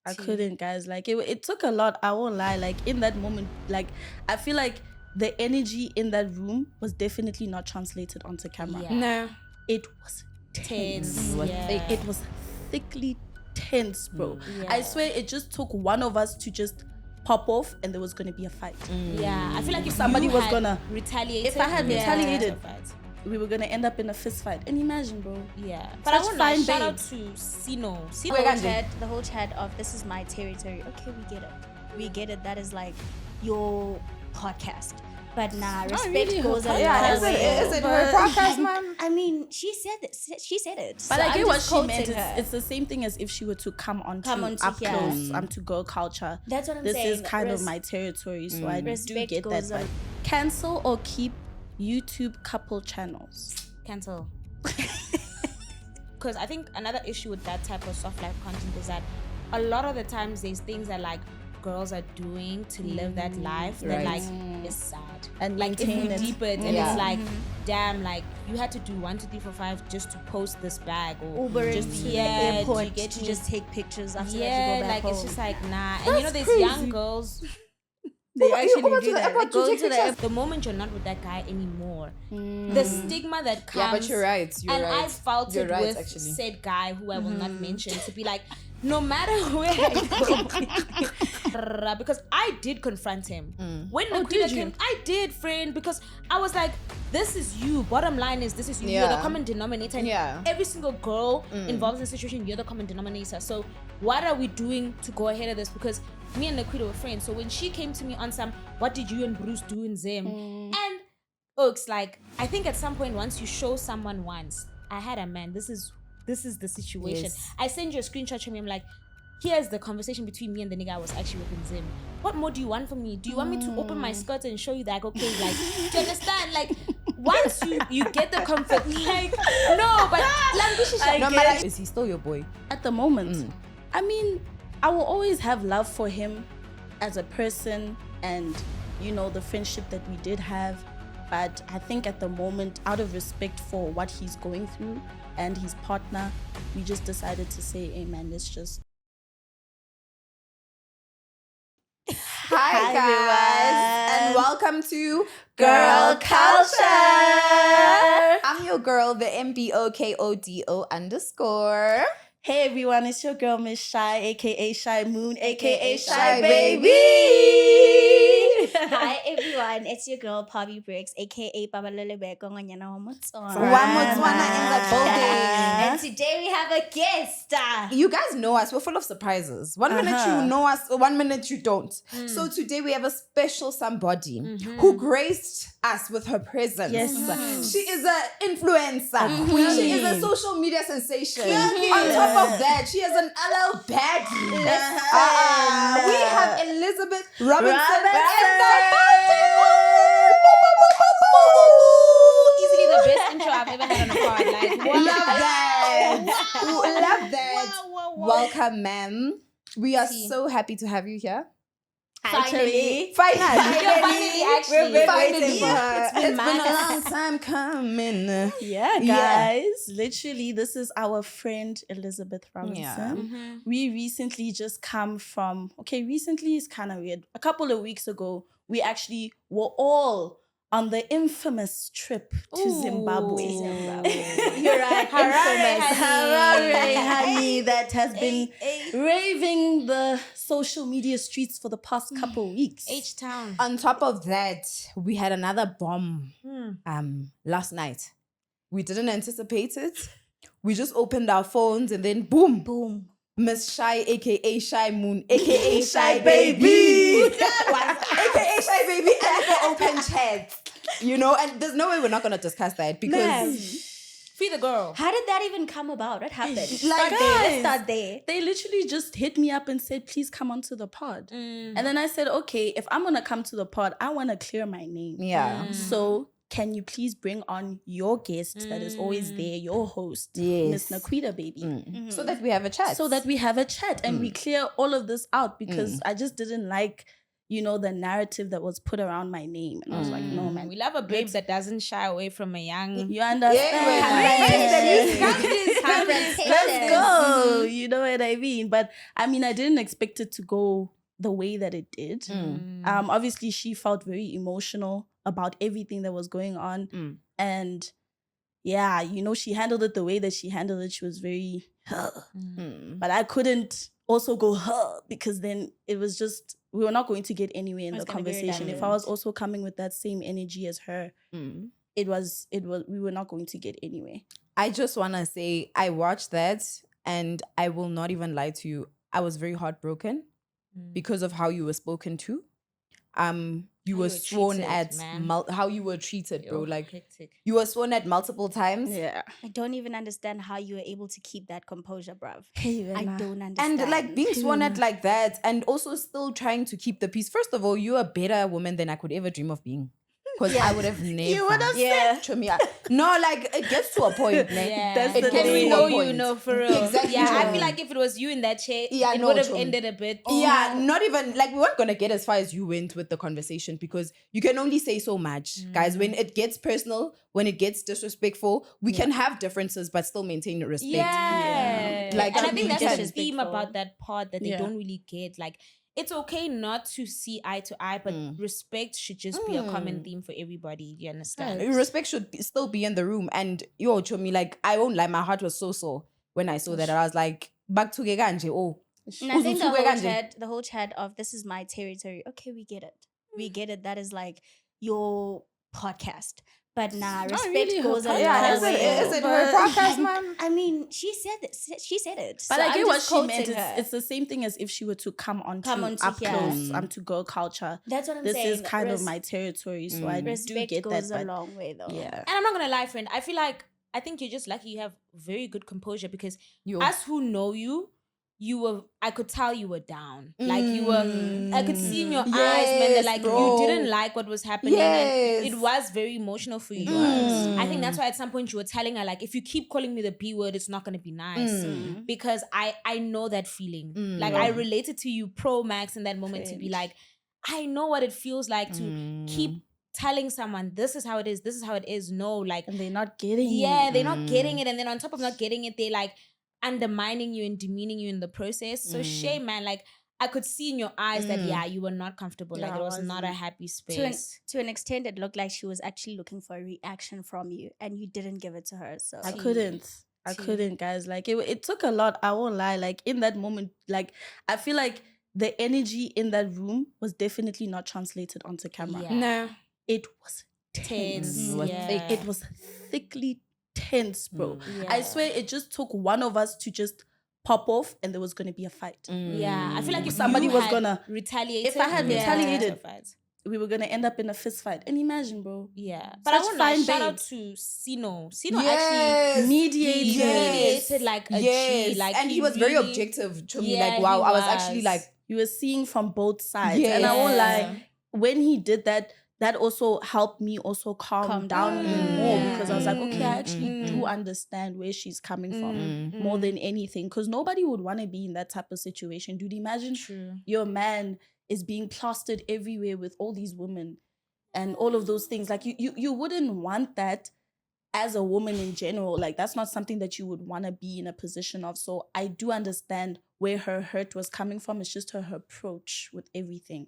I couldn't, guys. Like, it took a lot. I won't lie. Like, in that moment, like, I feel like the energy in that room was definitely not translated onto camera. Yeah. No. It was tense. It was thickly tense, bro. Yeah. I swear it just took one of us to just pop off and there was going to be a fight. Yeah, I feel like if Somebody you was had gonna retaliate, if I had retaliated, fight. we were going to end up in a fist fight. And imagine, bro. Yeah, But but I Such want fine to shout out babes. to Sino. The whole chat of this is my territory. Okay, we get it. That is like your podcast. But nah, respect really goes her a Yeah, long is way. it her podcast, man? I mean, she said it. She said it. But So I I'm get what just she meant. quoting her. It's the same thing as if she were to come onto up here. close, to girl culture. That's what I'm this saying. This is kind of my territory, so I do Respect get that. goes But cancel or keep YouTube couple channels. Cancel. Because I think another issue with that type of soft life content is that a lot of the times there's things that like girls are doing to live that life that like is sad. And like if we maintain it. deep it and it's like, damn, like you had to do 1, 2, 3, 4, 5 just to post this bag or Uber just to the to airport get to just take pictures after that yeah, you go back like home. it's just like nah. And you know there's young girls. They actually go do to the that. airport to Go take to the pictures. the moment you're not with that guy anymore, the stigma that comes. Yeah, but you're right. And I felt You're it right, with actually. said guy who I will not mention to be like, no matter where I go, because I did confront him when Naquueda came. I did, friend, because I was like, this is you. Bottom line is this is you. You're the Yeah. common denominator. And Yeah. every single girl involved in the situation, you're the common denominator. So what are we doing to go ahead of this? Because me and Naquueda were friends. So when she came to me on some, what did you and Broox do in Zim? And it's like, I think at some point once you show someone once, I had a man. This is the situation. Yes. I send you a screenshot from me. I'm like, here's the conversation between me and the nigga I was actually with in Zim. What more do you want from me? Do you want me to open my skirt and show you that? Okay, like, do you understand? Like, once you get the comfort, like, no, but No matter, is he still your boy? At the moment, I mean, I will always have love for him as a person and, you know, the friendship that we did have. But I think at the moment, out of respect for what he's going through and his partner, we just decided to say, hey man, let's just... Hi guys, and welcome to Girl Culture. I'm your girl, the MBOKODO_. Hey everyone, it's your girl Miss Shai, aka Shai Moon, aka Shai Shai Baby. Hi everyone, it's your girl Parbie Broox, aka Babalelebeko Nganyana Wamotswana. Wamotswana in the building. And today we have a guest. You guys know us. We're full of surprises. 1 minute you know us, 1 minute you don't. So today we have a special somebody who graced us with her presence. Yes. She is an influencer. She is a social media sensation. On top of that, she is an LL Badry. We have Eliizabath Robinson in the building. easily the best intro I've ever had on a pod. Like, Love that. Love that. Welcome, ma'am. We are so happy to have you here. Actually, Finally, We've been actually. waiting for her. It's been It's been a long time coming. yeah, guys. Literally, this is our friend Eliizabath Robinson. We recently just come from, recently is kind of weird. A couple of weeks ago, we actually were all on the infamous trip to Zimbabwe. You're right. Harare, honey, that has been raving the social media streets for the past couple weeks. H-Town. On top of that, we had another bomb last night. We didn't anticipate it. We just opened our phones and then boom. Miss Shai, aka Shai Moon, aka Shai Baby. aka Shai Baby and the OpenChats. You know, and there's no way we're not gonna discuss that because Free the girl. How did that even come about? What happened? Like, Let's start there. They literally just hit me up and said, please come onto the pod. And then I said, okay, if I'm going to come to the pod, I want to clear my name. yeah. So can you please bring on your guest that is always there, your host, Miss Naquueda, baby. So that we have a chat. So that we have a chat and we clear all of this out because I just didn't like, you know, the narrative that was put around my name. And I was like, no, man. We love a babe that doesn't shy away from a young. You understand? Let's go. You know what I mean? But I mean, I didn't expect it to go the way that it did. Obviously, she felt very emotional about everything that was going on. And yeah, you know, she handled it the way that she handled it. She was very, but I couldn't also go, because then it was just, we were not going to get anywhere in the conversation. If I was also coming with that same energy as her, we were not going to get anywhere. I just want to say, I watched that and I will not even lie to you. I was very heartbroken because of how you were spoken to. You were sworn treated, at, how you were treated, bro. Like, you were sworn at multiple times. Yeah. I don't even understand how you were able to keep that composure, bruv. Hey, I don't understand. And like being sworn at like that and also still trying to keep the peace. First of all, you're a better woman than I could ever dream of being. Because I would have never. You would have said. No, like it gets to a point. Yeah. That's it the gets thing. to a You point. know, for real. Exactly. Yeah, I feel like if it was you in that chair, it would have ended a bit. Yeah, not even like we weren't gonna get as far as you went with the conversation because you can only say so much, guys. When it gets personal, when it gets disrespectful, we can have differences but still maintain respect. Yeah. Like, and I we think that's can- the theme about that part that they Yeah. don't really get. Like, it's okay not to see eye to eye, but respect should just be a common theme for everybody. Do you understand? Respect should still be in the room. And yo, Chomi, like I won't lie, my heart was so sore when I saw that. I was like, back to Geganje. Oh, And I think the whole chat of this is my territory. Okay, we get it. We get it. That is like your podcast. But nah, respect really her goes a podcast. yeah, long way. is it her podcast, man? I mean, she said it. She said it. But So I I'm get what just she meant. quoting her. It's the same thing as if she were to come onto up yeah. close, to girl culture. That's what I'm This saying. is kind of my territory, so I do Respect get that. goes a But long way, though. yeah, And I'm not gonna lie, friend. I feel like I think you're just lucky you have very good composure because us who know you, I could tell you were down. Like you were, I could see in your eyes, man, that like bro. you didn't like what was happening. And it was very emotional for you. I think that's why at some point you were telling her, like, if you keep calling me the B word, it's not gonna be nice. Because I know that feeling. Like I related to you pro max in that moment to be like, I know what it feels like to keep telling someone this is how it is. No, like, and they're not getting it. yeah, they're not getting it. And then on top of not getting it, they like undermining you and demeaning you in the process. So Shai, man, like I could see in your eyes that you were not comfortable. Like it was not a happy space. To an extent, it looked like she was actually looking for a reaction from you, and you didn't give it to her. So I couldn't, guys. Like it took a lot. I won't lie. Like in that moment, like I feel like the energy in that room was definitely not translated onto camera. Yeah. No. It was tense. It was thickly tense, bro. I swear it just took one of us to just pop off and there was going to be a fight. Yeah, I feel like if somebody you was had gonna retaliate, if I had retaliated, we were going to end up in a fist fight. And imagine, bro. Yeah, but I Such want to fine shout out babes. to Sino. Sino Yes. actually Mediated. mediated like a G. Like and he was very really- objective to me. Yeah, Like, wow, he I was actually was. like, You were seeing from both sides. Yes. And I won't lie, when he did that, that also helped me also calm down even more because I was like, okay, I actually do understand where she's coming from more than anything. Because nobody would want to be in that type of situation. Dude, imagine your man is being plastered everywhere with all these women and all of those things. Like you wouldn't want that as a woman in general. Like that's not something that you would want to be in a position of. So I do understand where her hurt was coming from. It's just her approach with everything.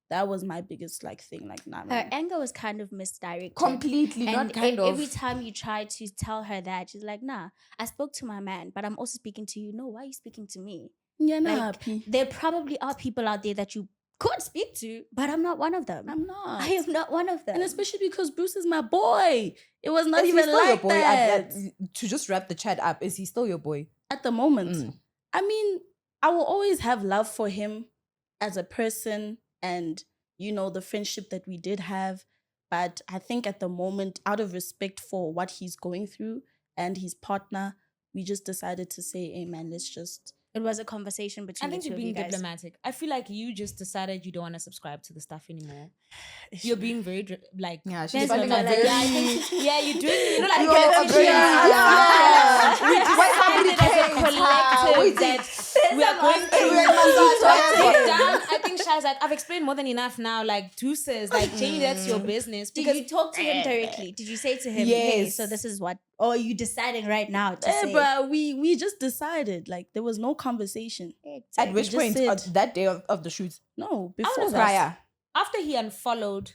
That was my biggest like thing. Like, nah, her man. anger was kind of misdirected. completely, And not kind of. every time you try to tell her that, she's like, nah, I spoke to my man, but I'm also speaking to you. No, why are you speaking to me? Yeah, nah, Like, P. there probably are people out there that you could speak to, but I'm not one of them. I'm not. I am not one of them. And especially because Broox is my boy. It was not Is he even still your like boy? that. To just wrap the chat up, is he still your boy? At the moment. I mean, I will always have love for him as a person and, you know, the friendship that we did have. But I think at the moment, out of respect for what he's going through and his partner, we just decided to say, hey, man, let's just... It was a conversation between I think the you're two of you being guys. diplomatic. I feel like you just decided you don't want to subscribe to the stuff anymore. You're being very like Yeah, There's she's finding no a like, very... yeah, I think yeah, you're doing you know like You are a very- we decided as a collective that we are going to take down. I think Shai Shai's like, I've explained more than enough now. Like, deuces. Like, Jamie, that's your business. Did you talk to him directly? Did you say to him, hey, so this is what, or are you deciding right now to say? Bruh, we just decided. Like, there was no conversation. At We which just point, said- that day of the shoot? No, before that. Prior. After he unfollowed,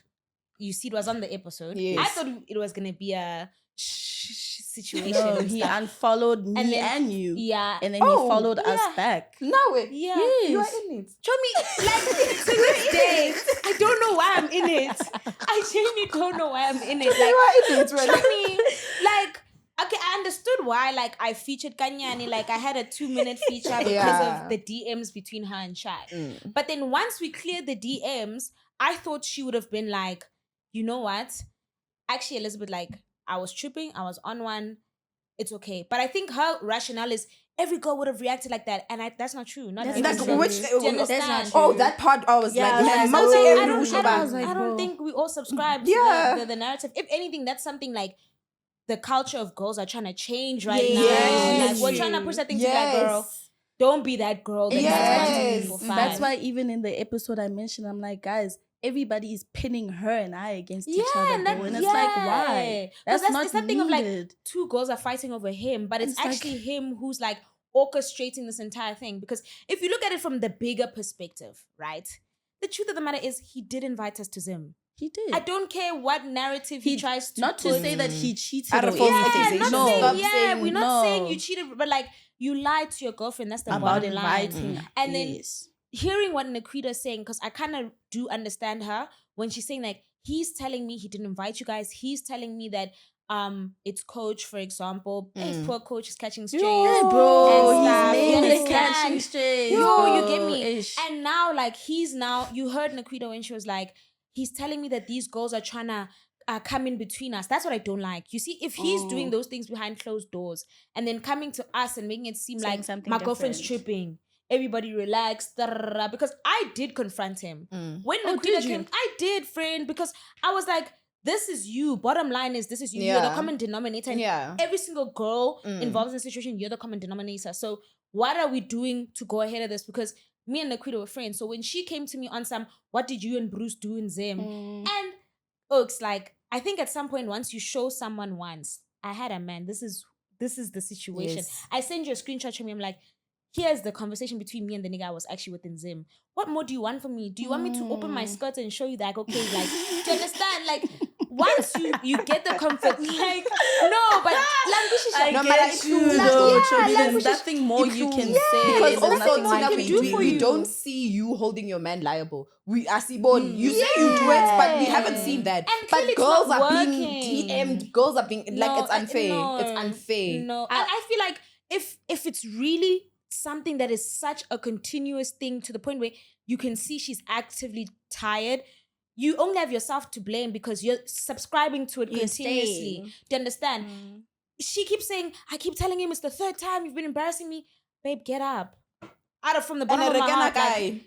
you see, it was on the episode. Yes. I thought it was going to be a situation. No, and he stuff. unfollowed me And and, then- you. Yeah. And then he followed us back. No way. Yeah. You are Yes. in it. Show me, like, to this day, I don't know why I'm in it. I genuinely don't know why I'm in it. Like, You are in it, man. show me, like, okay, I understood why, like, I featured Kanyani, like, I had a 2-minute feature because Yeah. of the DMs between her and Shai. But then once we cleared the DMs, I thought she would have been like, you know what? Actually, Eliizabath, like, I was tripping, I was on one, it's okay. But I think her rationale is every girl would have reacted like that, and that's not true. Not That's every not girl. true. Which, Do you understand? That's not oh, true. that part I was Yeah, like, that's man, not true. I like, don't bro. think we all subscribe Yeah. to the narrative. If anything, that's something like the culture of girls are trying to change right Yes. now. Like, we're trying to push that thing to be like, girl, don't be that girl that Yes. does 1, 2, 3, 4, 5. That's why even in the episode I mentioned, I'm like, guys, everybody is pinning her and I against each other, and bro. And it's like, why? 'Cause That's not it's that thing of like needed. 2 girls are fighting over him, but it's It's like- actually him who's like orchestrating this entire thing. Because if you look at it from the bigger perspective, right? The truth of the matter is he did invite us to Zim. He did. I don't care what narrative he tries to not to put. say that he cheated Out or of false anything. accusations. not saying, Stop yeah, saying we're not saying no. you cheated, but like you lied to your girlfriend. That's the About bottom line. inviting. And then Yes. hearing what Naquueda is saying, because I kind of do understand her when she's saying like, he's telling me he didn't invite you guys. He's telling me that it's coach, for example. Hey, poor coach is catching strays. Hey, and bro, stuff. he's You mainly understand? catching strays. You bro. get me? Ish. And now, like, you heard Naquueda when she was like, he's telling me that these girls are trying to come in between us. That's what I don't like. You see, if he's doing those things behind closed doors and then coming to us and making it seem Saying like something my girlfriend's different. tripping, everybody relax, because I did confront him. When Oh, Naquueda did you? came, I did, friend, because I was like, this is you. Bottom line is, this is you. You're the Yeah. common denominator. And Yeah. every single girl involved in the situation, you're the common denominator. So what are we doing to go ahead of this? Because me and Naquueda were friends. So when she came to me on some, what did you and Broox do in Zim? And it's like, I think at some point, once you show someone once, I had a man, this is the situation. Yes. I send you a screenshot from me. I'm like, here's the conversation between me and the nigga I was actually with in Zim. What more do you want from me? Do you want me to open my skirt and show you that, okay, like, do you understand? Like, once you get the comfort, like, no, but I No, get but you like, though, yeah, Chobi. like, There's we should- nothing more you can say. Because There's also, nothing more Tina, you can do. we don't see you holding your man liable. We are Sibon. You say you do it, but we haven't seen that. And clearly But it's girls not are being working. DM'd. Girls are being like, No, it's unfair. no, It's unfair. No, and I feel like if it's really something that is such a continuous thing to the point where you can see she's actively tired, you only have yourself to blame because you're subscribing to it You're continuously. staying. Do you understand? She keeps saying, I keep telling him it's the 3rd time you've been embarrassing me. Babe, get up. From the And bottom of my again, heart. Like, guy.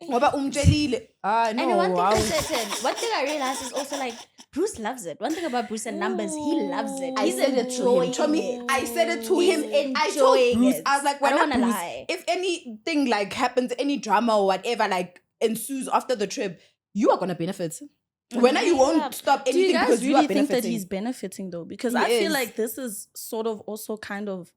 Ngoba umtshelile. Ah, no. And one thing wow. for certain, one thing I realized is also like Broox loves it. One thing about Broox and numbers, he loves it. I He's said it to him. enjoying Tommy, I said it to He's him. I told enjoying Broox, it. I was like, I when don't I wanna lie. if anything like happens, any drama or whatever like ensues after the trip, you are gonna benefit. When you won't stop Do you anything guys because you really are think that benefiting. he's benefiting though? Because He I feel is. like this is sort of also kind of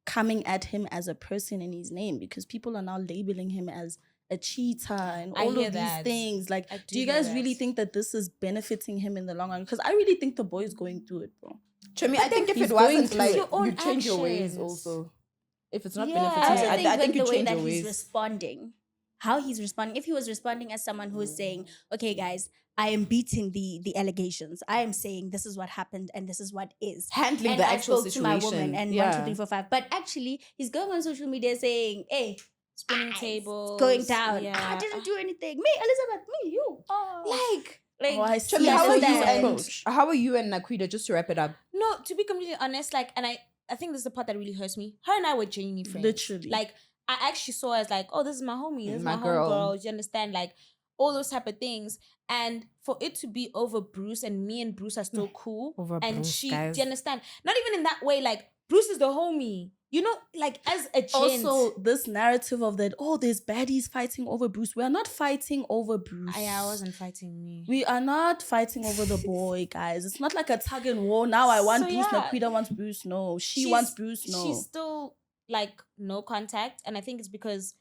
coming at him as a person in his name, because people are now labeling him as a cheater and I all hear of these that. things. Like, I do do you hear guys that. really think that this is benefiting him in the long run? Because I really think the boy is going through it, bro. Chumi, I think if he's it going wasn't through like your own you change your ways actions. also. If it's not Yeah. benefiting, I also you, think I think with you the way change that your he's ways. responding, how he's responding. If he was responding as someone who's saying, "Okay, guys, I am beating the allegations. I am saying this is what happened and this is what is." Handling And the I actual spoke to my situation. woman and yeah. 1, 2, 3, 4, 5. But actually, he's going on social media saying, "Hey, spinning it's tables. going down. Yeah. I didn't do anything. Me, Eliizabath, me, you." Like, Oh, I see. Chumi, I how saw are you that. and how are you and Naquueda? Just to wrap it up. No, to be completely honest, like, and I think this is the part that really hurts me. Her and I were genuinely friends. Literally. Like, I actually saw her as like, oh, this is my homie. This is my girl. homegirl. Do you understand? Like, all those type of things. And for it to be over Broox and me and Broox are still cool. Over and Broox, she, guys. do you understand? Not even in that way, like, Broox is the homie. You know, like as a gent. Also, this narrative of that, oh, there's baddies fighting over Bruce. We are not fighting over Bruce. I wasn't fighting me. We are not fighting over the boy, guys. It's not like a tug and war. Now I want So, Bruce, yeah. Naquueda wants Bruce. No, she She's- wants Bruce. No. She's still like no contact. And I think it's because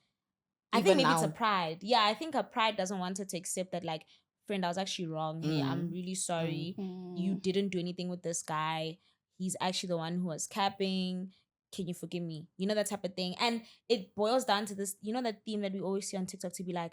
I Even think maybe it's now. a pride. Yeah, I think her pride doesn't want her to accept that, like, friend, I was actually wrong. Hey, I'm really sorry. You didn't do anything with this guy. He's actually the one who was capping. Can you forgive me? You know, that type of thing. And it boils down to this, you know, that theme that we always see on TikTok to be like,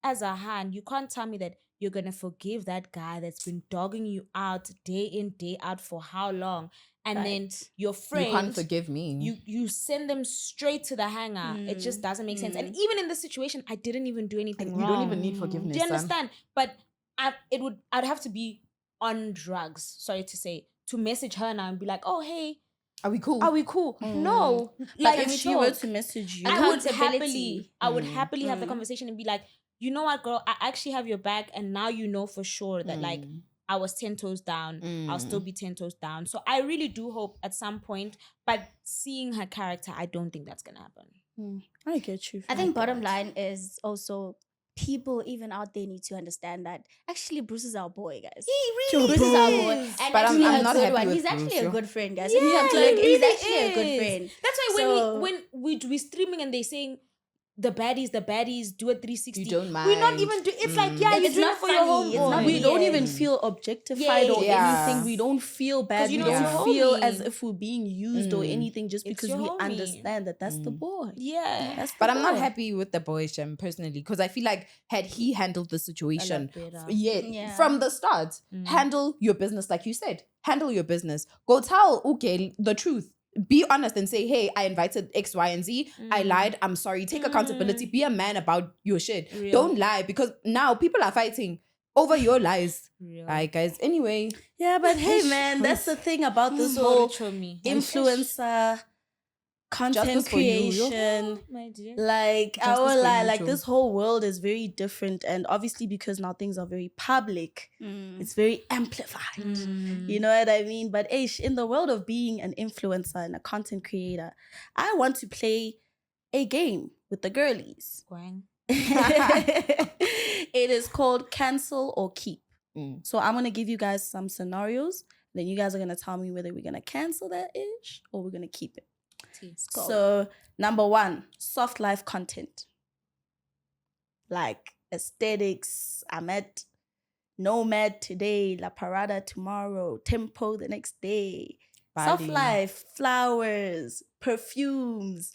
as a hand, you can't tell me that you're going to forgive that guy that's been dogging you out day in, day out for how long? And then your friend, You can't forgive me. you send them straight to the hanger. It just doesn't make sense. And even in this situation, I didn't even do anything wrong. You don't even need forgiveness. Do you understand? But I'd have to be on drugs, sorry to say, to message her now and be like, oh, hey, Are we cool? are we cool? No. Like Like, if she were to message you, I would Accountability. happily have the conversation and be like, you know what, girl, I actually have your back, and now you know for sure that like I was 10 toes down. I'll still be 10 toes down. So I really do hope at some point, but seeing her character, I don't think that's gonna happen. I get you. I think bottom line is also people even out there need to understand that actually Bruce is our boy, guys. He really Bruce is our boy. is. And But I'm actually a not good happy one. with He's actually Bruce, a yo. good friend, guys. Yeah, He's actually, he really he's actually a good is. friend. That's why So- when we streaming and they saying the baddies do a 360. You don't We're not mind. even doing. It's like, yeah, Like, you're it's doing not it for your funny, it's not homeboy. We don't Yeah. even feel objectified or Yeah. anything. We don't feel bad. you We know it's don't your feel homie. as if we're being used or anything just It's because your we homie. understand that that's the boy. Yeah. That's the But I'm not boy. happy with the boy Shem personally, because I feel like had he handled the situation better. Yeah. from the start, handle your business like you said. Handle your business. Go tell okay the truth. Be honest and say, hey, I invited X, Y, and Z. I lied. I'm sorry. Take accountability. Be a man about your shit. Real. Don't lie, because now people are fighting over your lies. Real. Alright, guys. Anyway, Yeah, but hey, man, that's the thing about this whole influencer content Justice for you, yo. creation. My dear. Like I Justice will for lie, you, like Joe. this whole world is very different, and obviously because now things are very public, it's very amplified. You know what I mean? But Ish, in the world of being an influencer and a content creator, I want to play a game with the girlies. Gwang. It is called Cancel or Keep. So I'm gonna give you guys some scenarios. Then you guys are gonna tell me whether we're gonna cancel that ish or we're gonna keep it. So number one, soft life content. Like aesthetics. I'm at Nomad today, La Parada tomorrow, Tempo the next day. Soft Body. life, flowers, perfumes,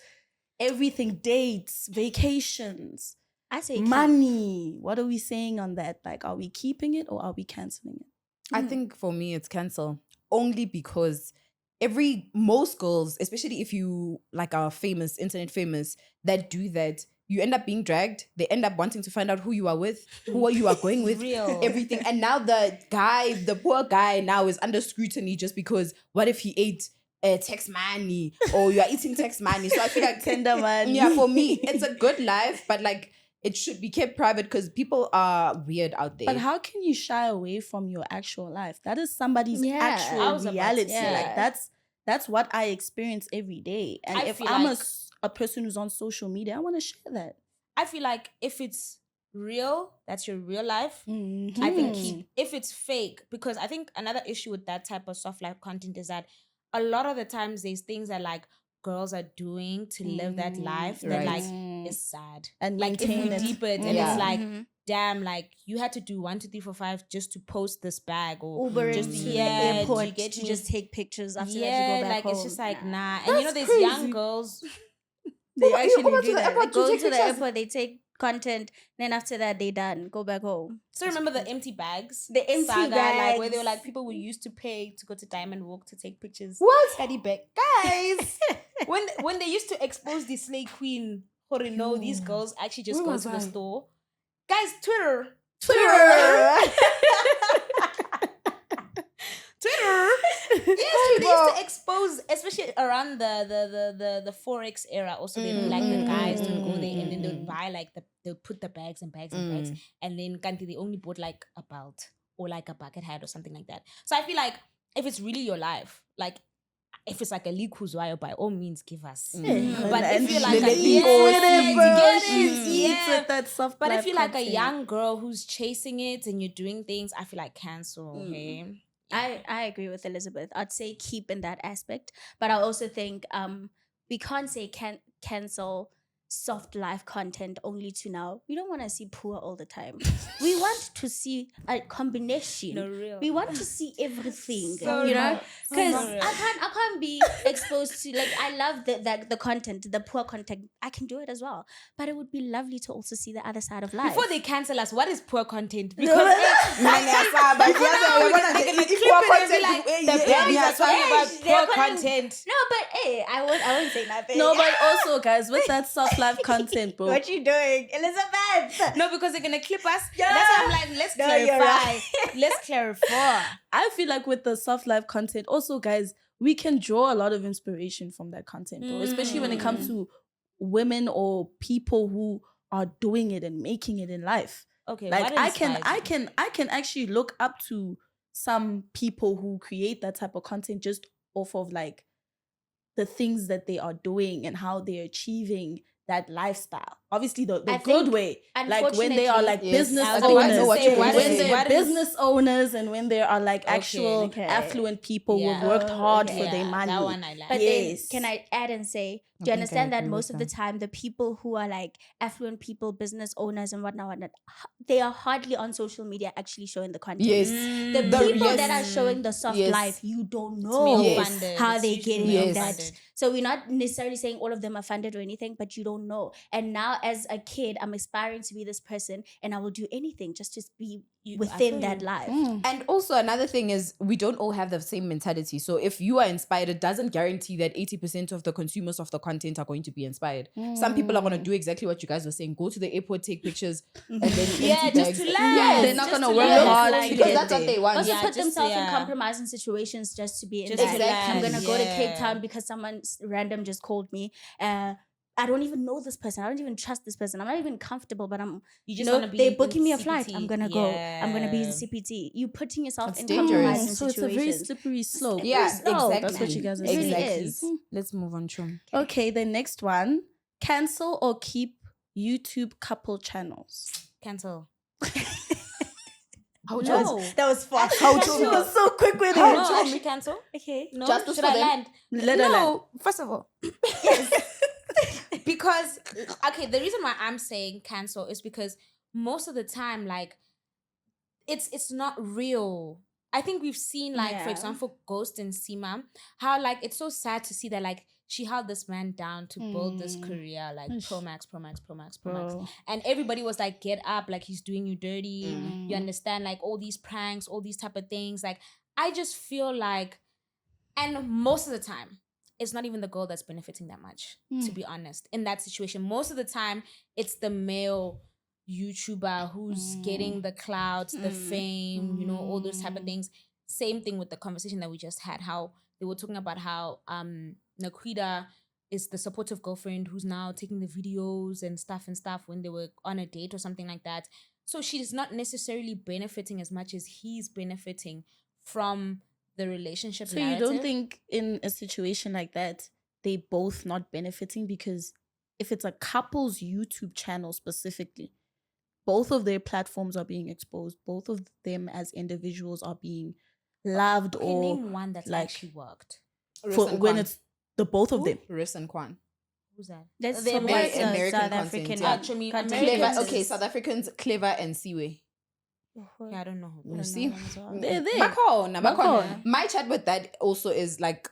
everything, dates, vacations, I say keep. money. What are we saying on that? Like, are we keeping it or are we canceling it? I think for me it's cancel, only because most girls, especially if you like are famous, internet famous, that do that, you end up being dragged. They end up wanting to find out who you are with, who you are going with, Real. everything. And now the poor guy now is under scrutiny just because what if he ate text money or you are eating text money? So I feel like Tender money. Yeah, for me, it's a good life, but like it should be kept private because people are weird out there. But how can you shy away from your actual life? That is somebody's Yeah. I actual was about to reality. say. Like that's what I experience every day. And I if feel I'm like- a person who's on social media, I want to share that. I feel like if it's real, that's your real life. I Mm-hmm. think keep. If it's fake, because I think another issue with that type of soft life content is that a lot of the times there's things that like girls are doing to live that life that Right. like is sad. And Like if maintain we it. deep it and Yeah. it's like, damn, like you had to do 1, 2, 3, 4, 5 just to post this bag or Uber just into the yeah, airport you get to me? just take pictures after that you yeah, go back like home. it's just like nah. And That's you know, there's crazy. young girls. They You actually go to do the that. airport They go take to the pictures. airport, they take content, then after that they done, go back home. So remember the empty bags? The empty saga, like where they were bags. like people were used to pay to go to Diamond Walk to take pictures. What? Caddy bag. Guys, when they used to expose the slay queen, or no, these girls actually just Where go was to the I? store. Guys, Twitter. Yes, they used to expose, especially around the forex era. Also, they like the guys to go there and then they'll buy like they'll put the bags and bags and bags, and then Kanti they only bought like a belt or like a bucket hat or something like that. So I feel like if it's really your life, like if it's like a leak who's wire, by all means give us. But And if you're like let a me yes, with that soft but life if you're like a content. young girl who's chasing it and you're doing things, I feel like cancel. Hey, I agree with Elizabeth. I'd say keep in that aspect, but I also think we can't say cancel soft life content only to now. We don't want to see poor all the time. We want to see a combination. No, real. We want to see everything. So you know, real. because So real. I can't be exposed to, like, I love the content, the poor content. I can do it as well, but it would be lovely to also see the other side of life. Before they cancel us, what is poor content? Because But they're gonna clip it and be like, the babies are talking about poor content. No, but hey, I won't say nothing. No, but also, guys, with that soft life content, bro. What you doing, Elizabeth? No, because they're gonna clip us. Yeah. That's why I'm like, let's No, you're clarify. right. Let's clarify. I feel like with the soft life content, also, guys, we can draw a lot of inspiration from that content, bro. Especially when it comes to women or people who are doing it and making it in life. Okay, Like what I inspires you? can actually look up to some people who create that type of content just off of like the things that they are doing and how they're achieving that lifestyle. Obviously the I good think, way. Like when they are like Yes. business I owners. know what you're When gonna say. they're business owners and when there are like actual Okay. affluent people who have Yeah. worked hard for okay. their money. That one I like. But Yes. then, can I add and say, do I you think I understand that agree with most of the that. time, the people who are like affluent people, business owners and whatnot, they are hardly on social media actually showing the content. Yes. The The- people yes. that are showing the soft Yes. life, you don't It's know male Yes. funded. how It's they usually get male in that. funded. So we're not necessarily saying all of them are funded or anything, but you don't know. And now as a kid, I'm aspiring to be this person and I will do anything just to be I within feel that you. life. And also another thing is we don't all have the same mentality. So if you are inspired, it doesn't guarantee that 80% of the consumers of the content are going to be inspired. Some people are going to do exactly what you guys were saying. Go to the airport, take pictures, and then Yeah, empty just bags. to land. Yes. They're not Just gonna to work land. hard Like, to because get that's what there. they want. Also Yeah, put just- themselves in yeah. compromising situations just to be in Just that. to Exactly. I'm gonna go to Cape yeah. Town because someone random just called me. I don't even know this person. I don't even trust this person. I'm not even comfortable, but I'm. You You just know, want to be. they're booking me a in flight. CPT. I'm gonna go. I'm gonna be in Yeah. CPT. You putting yourself It's in dangerous. compromising So it's a very situations. slippery slope. Yeah, slope. exactly. That's what you guys are It really saying. is. Let's move on, Chum. Okay, the next one. Cancel or keep YouTube couple channels. Cancel. How No. That was fast. How She to- was so quick with How it. No, to- actually cancel. Okay. No, Justice should for I them. land? Let her land. No, first of all, because okay, the reason why I'm saying cancel is because most of the time, like, it's not real. I think we've seen, like, for Yeah. example, Ghost and Sima, how like it's so sad to see that like she held this man down to build this career, like Pro Max. Bro. And everybody was like, get up, like he's doing you dirty. You understand, like all these pranks, all these type of things. Like, I just feel like, and most of the time, it's not even the girl that's benefiting that much, to be honest. In that situation, most of the time, it's the male YouTuber who's getting the clouds, the fame, you know, all those type of things. Same thing with the conversation that we just had, how they were talking about how Naquueda is the supportive girlfriend who's now taking the videos and stuff when they were on a date or something like that. So she's not necessarily benefiting as much as he's benefiting from the relationship. So you don't think in a situation like that, they both not benefiting? Because if it's a couple's YouTube channel specifically, both of their platforms are being exposed. Both of them as individuals are being loved or name one that's like actually worked. for when it's the both of them. Riss and Kwan. Who's that? That's The from American- American South content, African. yeah. Actually, content American- Clever. creators. Okay, South Africans, Clever and Seaway. Yeah, I don't know. You see? They're there. Bakhona. Bakhona. My chat with that also is like,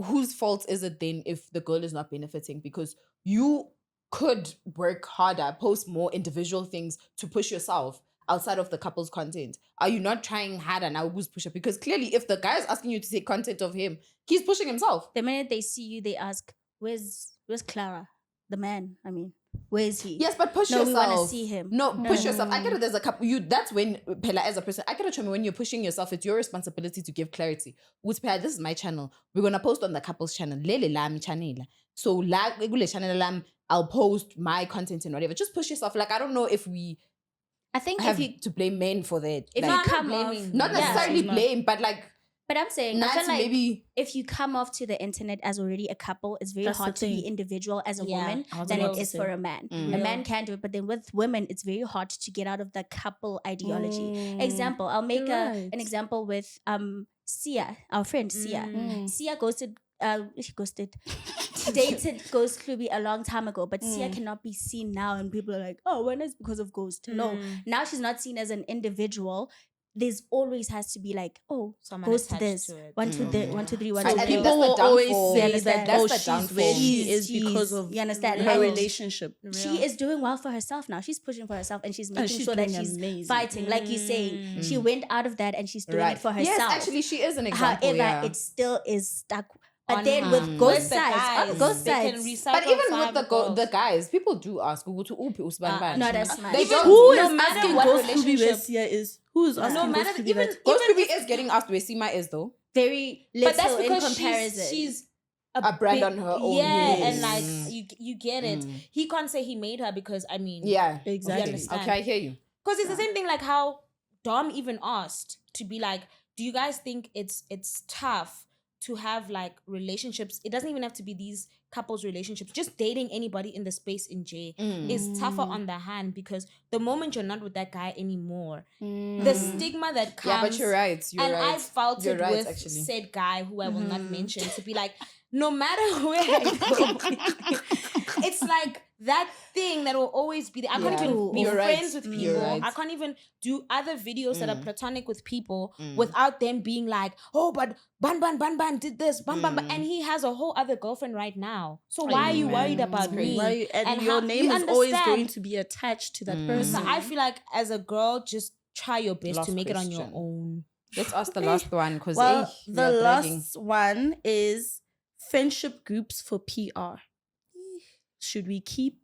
whose fault is it then if the girl is not benefiting? Because you could work harder, post more individual things to push yourself outside of the couple's content. Are you not trying harder now? Who's pushing? Because clearly, if the guy is asking you to take content of him, he's pushing himself. The minute they see you, they ask, "Where's Clara? The man? I mean, where is he?" Yes, but push No, we yourself. wanna see him. No, push yourself. I get it. There's a couple. That's when Pela as a person. I get it. When you're pushing yourself, it's your responsibility to give clarity. With Pela, this is my channel. We're gonna post on the couple's channel. Lele lam channel. So la channel lam. I'll post my content and whatever. Just push yourself. Like, I don't know if we I think have if you to blame men for that. if Like, you I'm come not off, blaming not Yeah, necessarily she's not. blame, but like, But I'm saying, I feel Nancy, like maybe if you come off to the internet as already a couple, it's very That's the hard to be thing. individual as a Yeah, woman I was than about it to is say. for a man. A man can do it, but then with women, it's very hard to get out of the couple ideology. Example, I'll make You're an right. example with Sia, our friend Sia. Sia she ghosted. Dated Ghost Klubi a long time ago, but Sia cannot be seen now, and people are like, "Oh, when is because of Ghost?" No, now she's not seen as an individual. There's always has to be like, oh, Someone Ghost attached this to it. 1, 2, 3, 1, 2, 3, 1, I 2, think 3. that's People the will always downfall. say You that, understand? oh, That's the she's where downfall. she is She's- because of you understand? her And relationship. She is doing well for herself now. She's pushing for herself, and she's making she's sure that doing she's amazing. fighting. Like you're saying, she went out of that and she's doing it for herself. Yes, actually, she is an example. However, yeah. it still is stuck. But On then her. with With ghost the sides, guys, on ghost they can sides, recycle But even with 5 the girls. the guys, people do ask who to ban. not as much. They Even don't. Who no is matter asking what Ghost Klubi where relationship- Sia is? Who is asking No matter Ghost Klubi even that? Ghost even Klubi is getting asked where Sima is though. very little but that's in because comparison. she's A brand big- on her own. Yeah, Yes. and like you get it. He can't say he made her because I mean, Yeah, Exactly. You understand. Okay, I hear you. Because it's the same thing like how Dom even asked to be like, do you guys think it's tough to have like relationships? It doesn't even have to be these couples relationships. Just dating anybody in the space in J is tougher on the hand because the moment you're not with that guy anymore, the stigma that comes. Yeah, but you're right. You're and right. I felt You're it right, with actually. said guy who I will not mention to be like, no matter where I go, it's like that thing that will always be there. I can't Yeah. even be You're right. friends with people. You're right. I can't even do other videos that are platonic with people without them being like, oh, but Ban did this, Ban. And he has a whole other girlfriend right now. So why are you worried about me? Why, and how- your name you is always understand? going to be attached to that So person. I feel like as a girl, just try your best Last to make it on your question. own. Let's ask the last one because Well, the last one is friendship groups for PR. Should we keep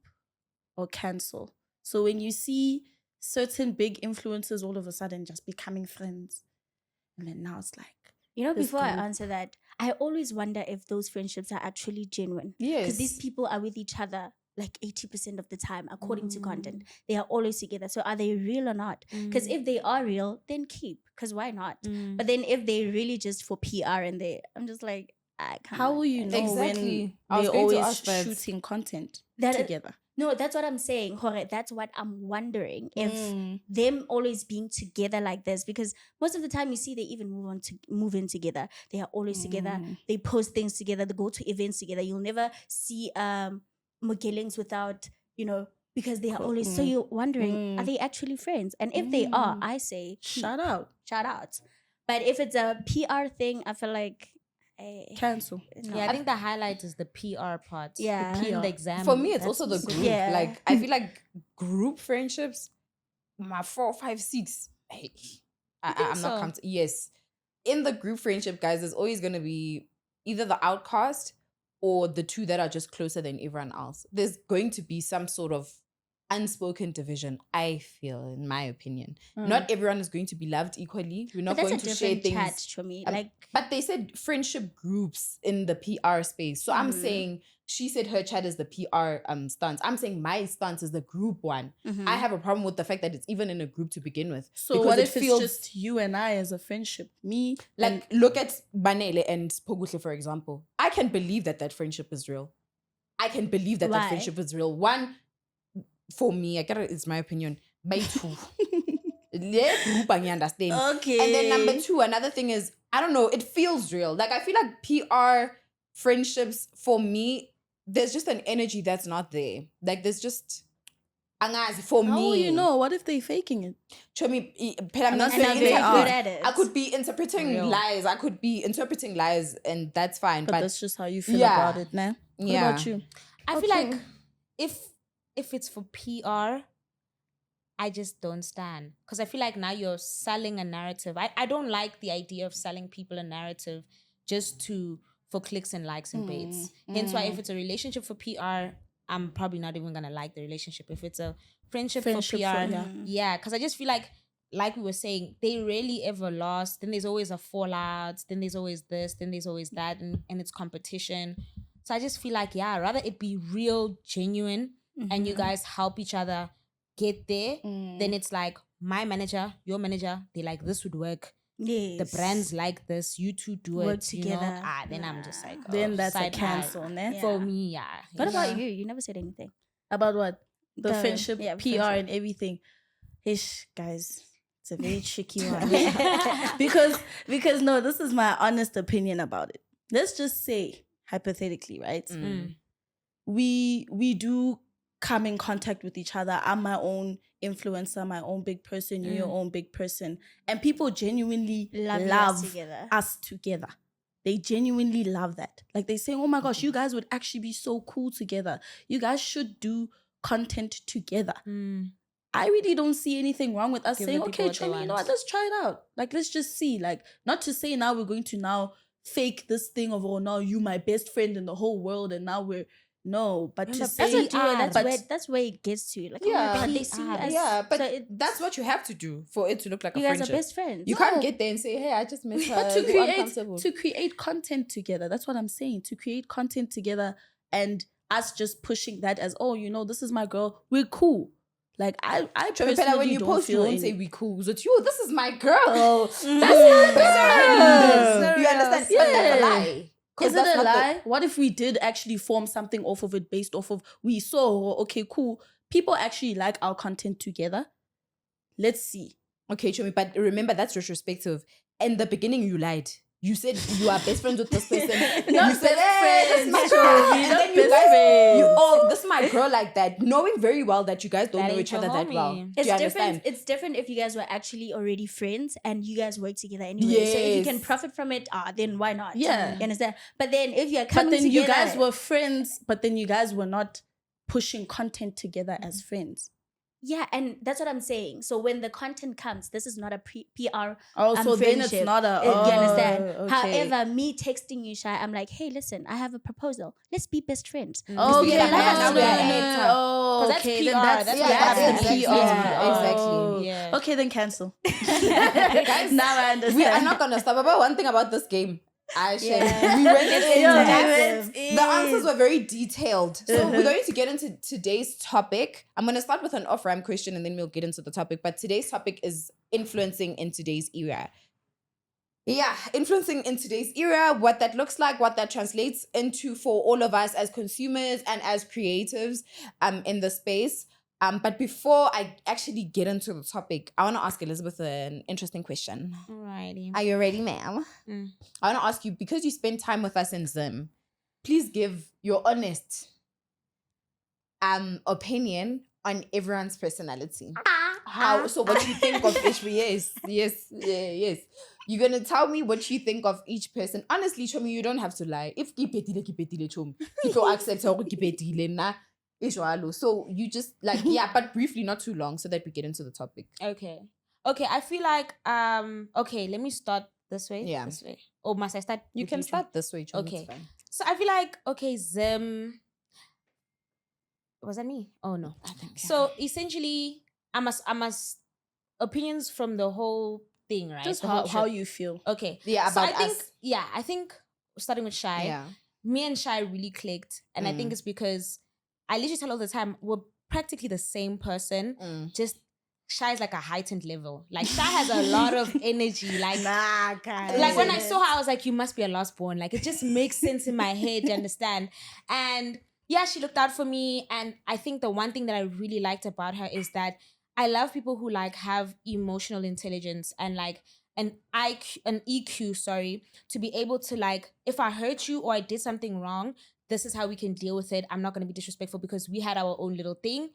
or cancel? So when you see certain big influencers all of a sudden just becoming friends, and then now it's like, You know, this before I group. answer that, I always wonder if those friendships are actually genuine. Yes. Because these people are with each other like 80% of the time, according to content. They are always together. So are they real or not? Because if they are real, then keep. Because why not? But then if they really just for PR and I'm just like, how will you know Exactly. I when was they're going to always ask that. shooting content That- together? No, that's what I'm saying. Jorge, that's what I'm wondering. If Mm. them always being together like this, because most of the time you see they even move in together. They are always together. They post things together. They go to events together. You'll never see Mugelings without, because they are always. So you're wondering, are they actually friends? And if they are, I say Shout out. shout out. But if it's a PR thing, I feel like Cancel. no. Yeah, I think the highlight is the PR part. Yeah. The the exam. For me, it's That's also the so- group. Yeah. Like I feel like group friendships, my 4, 5, 6. Hey, I'm not so? counting. Yes, in the group friendship, guys, there's always gonna be either the outcast or the two that are just closer than everyone else. There's going to be some sort of unspoken division. I feel, in my opinion, not everyone is going to be loved equally. We're not But going that's a to share different things. chat for me. Um, But they said friendship groups in the PR space. So I'm saying she said her chat is the PR stance. I'm saying my stance is the group one. I have a problem with the fact that it's even in a group to begin with. So because what it if feels it's just you and I as a friendship? Me, like look at Banele and Pogutle, for example. I can believe that friendship is real. I can believe that Why? friendship is real. One, for me, I get it, it's my opinion. By two. Yeah, group, I understand. Okay. And then number 2, another thing is, I don't know, it feels real. Like, I feel like PR friendships, for me, there's just an energy that's not there. Like, there's just, angazi, for how me. will you know? What if they're faking it? Show me, I'm not saying saying they it's are. good at it. I could be interpreting Real. lies. I could be interpreting lies, and that's fine. But But that's just how you feel yeah. about it, nah? What Yeah. about you? I feel like if it's for PR, I just don't stand. Because I feel like now you're selling a narrative. I don't like the idea of selling people a narrative just for clicks and likes and baits. Hence why if it's a relationship for PR, I'm probably not even gonna like the relationship. If it's a friendship for PR, yeah. Because I just feel like we were saying, they rarely ever lost. Then there's always a fallout. Then there's always this. Then there's always that, and it's competition. So I just feel like, yeah, rather it be real, genuine, and you guys help each other get there. Then it's like my manager, your manager, they like, this would work. Yes. the brands like this, you two do Work it together. then I'm just like, Then that's a side eye. cancel, ne? Yeah. For me, yeah. What about Yeah. you? You never said anything. About what? The The- friendship, yeah, PR, friendship. and everything. Ish, guys, it's a very tricky one. because no, this is my honest opinion about it. Let's just say, hypothetically, right? We do come in contact with each other. I'm my own influencer, my own big person, you're your own big person. And people genuinely Love love us together. us together. They genuinely love that. Like they say, oh my gosh, you guys would actually be so cool together. You guys should do content together. I really don't see anything wrong with us Give saying, the people okay, what they Chomi, you know want. what, let's try it out. Like, let's just see. Like, not to say now we're going to now fake this thing of, oh, now you my best friend in the whole world and now we're, no. But to That's say, a duo. but That's where it gets to. Like, Yeah. oh my God, they see you as... Yeah, but so that's what you have to do for it to look like you a guys friendship. are best friends. You can't get there and say, hey, I just met her. but You're uncomfortable. to create content together. That's what I'm saying. To create content together and us just pushing that as, oh, you know, this is my girl. We're cool. Like I Chomipela, personally when you don't post, you feel won't say any- we cool. So you, this is my girl. That's Yeah. my girl. You understand? Yeah. But that's a lie. 'Cause Is it that's a not lie? What if we did actually form something off of it based off of we saw, okay, cool. People actually like our content together. Let's see. Okay, Chomi, but remember that's retrospective. In the beginning, you lied. You said you are best friends with this person. Not you said, best hey, this is my friends, girl. Chomi, And not then you best guys, friends. oh, this is my girl like that, knowing very well that you guys don't That know ain't each your other that homie. well. Do It's you different. understand? It's different if you guys were actually already friends and you guys work together anyway. So if you can Yes. profit from it, then why not? Yeah. You understand? But then if you're But coming then together, you guys were friends, but then you guys were not pushing content together as friends. yeah, and that's what I'm saying. So when the content comes, this is not a PR. Oh, so then it's friendship. not a. You Oh, understand? okay. However, me texting you, Shai, I'm like, hey, listen, I have a proposal. Let's be best friends. Oh, we okay. get a No, man, now we are no, actor. no. Oh, 'Cause that's okay. PR, Then that's that's what that's happens. the Exactly. PR. Exactly. Oh. Yeah. Okay, then cancel. Guys, now I understand. we are not gonna stop about one thing about this game. I Yeah. we went It's into interactive. the answers were very detailed. So we're going to get into today's topic. I'm going to start with an off-ramp question and then we'll get into the topic. But today's topic is influencing in today's era. Yeah, influencing in today's era, what that looks like, what that translates into for all of us as consumers and as creatives in the space. But before I actually get into the topic, I want to ask Eliizabath an interesting question. Alrighty. Are you ready, ma'am? Mm. I want to ask you, because you spend time with us in Zim, please give your honest opinion on everyone's personality. How? So what you think of each? Yes. You're gonna tell me what you think of each person. Honestly, Chomi, you don't have to lie. If kipetile Chomi, people accept how kipetile na. So you just like, yeah, but briefly, not too long, so that we get into the topic. Okay, I feel like okay, let me start this way. Yeah. This way. Or must I start? You with can Chomi? start this way, Chomi. Okay. It's fine. So I feel like, okay, Zim. Was that me? Oh no. I think. So essentially, I must opinions from the whole thing, right? Just The whole how trip. you feel. Okay. Yeah, So about I think, us. yeah, I think starting with Shai, Yeah. me and Shai really clicked. And I think it's because I literally tell all the time, we're practically the same person. Just Shai is like a heightened level. Like Shai has a lot of energy. Like, Nah, guys. like when I saw her, I was like, you must be a lost born. Like it just makes sense in my head, you understand? And yeah, she looked out for me. And I think the one thing that I really liked about her is that I love people who like have emotional intelligence and like an EQ, to be able to like, if I hurt you or I did something wrong, this is how we can deal with it. I'm not going to be disrespectful because we had our own little thing.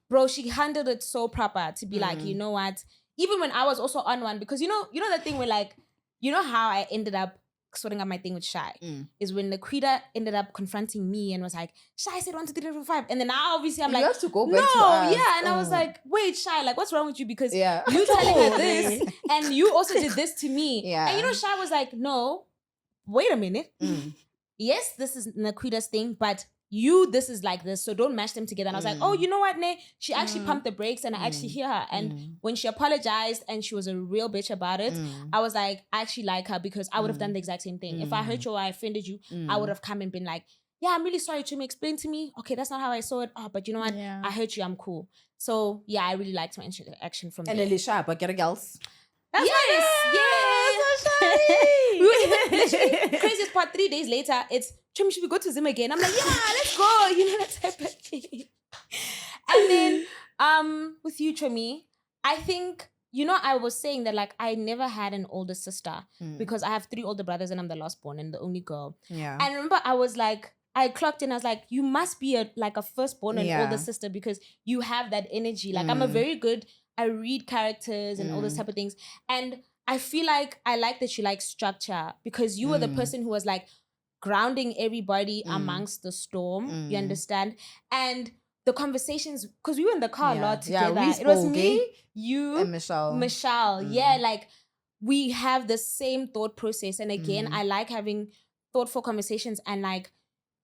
Bro, she handled it so proper to be like, you know what? Even when I was also on one, because you know that thing where like, you know how I ended up sorting out my thing with Shai is when Naquueda ended up confronting me and was like, Shai said 1, 2, 3, 4, 5. And then now obviously I'm You like, have to go back no, to us. yeah. And I was like, wait, Shai, like what's wrong with you? Because Yeah. you telling her this and you also did this to me. Yeah. And you know, Shai was like, no, wait a minute. Yes, this is Naquueda's thing, but this is like this, so don't mash them together. And I was like, oh, you know what, Ne? She actually pumped the brakes and I actually hear her. And when she apologized and she was a real bitch about it, I was like, I actually like her because I would have done the exact same thing. If I hurt you or I offended you, I would have come and been like, yeah, I'm really sorry, Chumi, explain to me. Okay, that's not how I saw it. Oh, but you know what? Yeah. I hurt you, I'm cool. So yeah, I really liked my interaction from And there. Elisha, but get a girls. We were even literally craziest part. 3 days later, it's Chum, should we go to Zim again? I'm like, yeah, let's go. You know, that type of thing. And then with you, Chumi, I think, you know, I was saying that like I never had an older sister because I have 3 older brothers and I'm the last born and the only girl. Yeah. And I remember I was like, I clocked in, I was like, you must be a firstborn and older sister because you have that energy. Like I'm a very good, I read characters and all those type of things. And I feel like I like that you like structure because you were the person who was like grounding everybody amongst the storm. You understand? And the conversations, because we were in the car a lot together. It was me, you, and Michelle. Yeah, like we have the same thought process. And again, I like having thoughtful conversations and like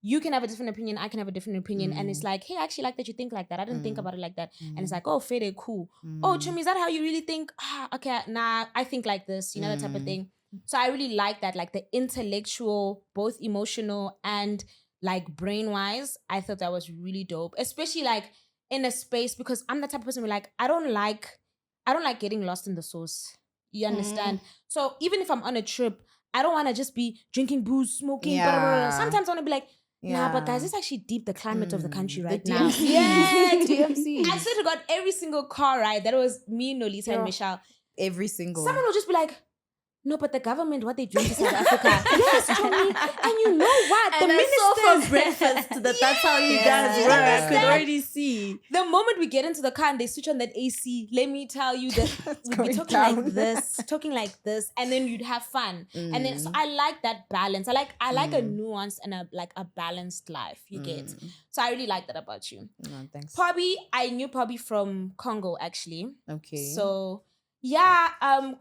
you can have a different opinion, I can have a different opinion. And it's like, hey, I actually like that you think like that. I didn't think about it like that. And it's like, oh, Fede, cool. Oh, Chumi, is that how you really think? Okay, nah, I think like this, you know, that type of thing. So I really like that, like the intellectual, both emotional and like brain-wise, I thought that was really dope. Especially like in a space because I'm the type of person who like, I don't like getting lost in the sauce. You understand? So even if I'm on a trip, I don't want to just be drinking booze, smoking, blah, blah, blah. Sometimes I want to be like, nah, but guys, this actually deep the climate of the country right now. Yeah, DMC. I swear to God, every single car ride, that was me, Nolita, and Michelle. Every single. Someone will just be like, no, but the government, what they doing to South Africa. Yes, Tony. And you know what? And I saw from breakfast that that's how you guys were. I could already see. The moment we get into the car and they switch on that AC, let me tell you that we'd be talking like this, and then you'd have fun. And then so I like that balance. I like a nuance and a balanced life. You get. So I really like that about you. No, thanks. Parbie, I knew Parbie from Congo actually. Okay. So yeah,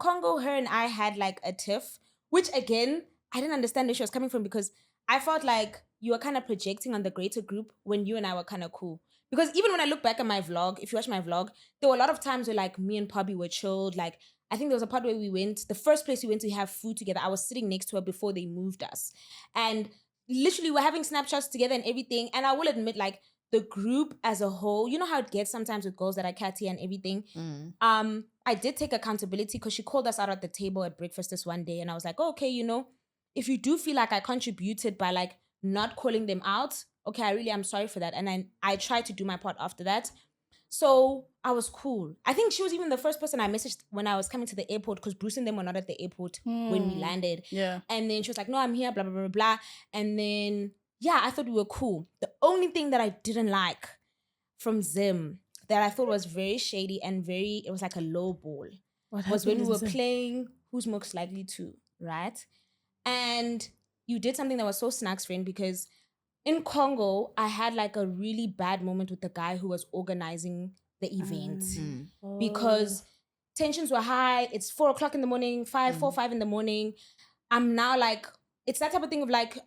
Congo, her and I had like a tiff, which again, I didn't understand where she was coming from because I felt like you were kind of projecting on the greater group when you and I were kind of cool. Because even when I look back at my vlog, if you watch my vlog, there were a lot of times where like me and Parbie were chilled. Like I think there was a part where we went, the first place we went to have food together, I was sitting next to her before they moved us. And literally we're having snapshots together and everything. And I will admit like the group as a whole, you know how it gets sometimes with girls that are catty and everything. I did take accountability because she called us out at the table at breakfast this one day. And I was like, oh, okay, you know, if you do feel like I contributed by like not calling them out, okay, I really am sorry for that. And I tried to do my part after that. So I was cool. I think she was even the first person I messaged when I was coming to the airport because Bruce and them were not at the airport when we landed. Yeah. And then she was like, no, I'm here, blah, blah, blah, blah. And then, yeah, I thought we were cool. The only thing that I didn't like from Zim that I thought was very shady and it was like a low ball was when we were playing Who's Most Likely To, right? And you did something that was so Snacks friend because in Congo, I had like a really bad moment with the guy who was organizing the event because tensions were high. It's 4 o'clock in the morning, 5 in the morning. I'm now like, it's that type of thing of like,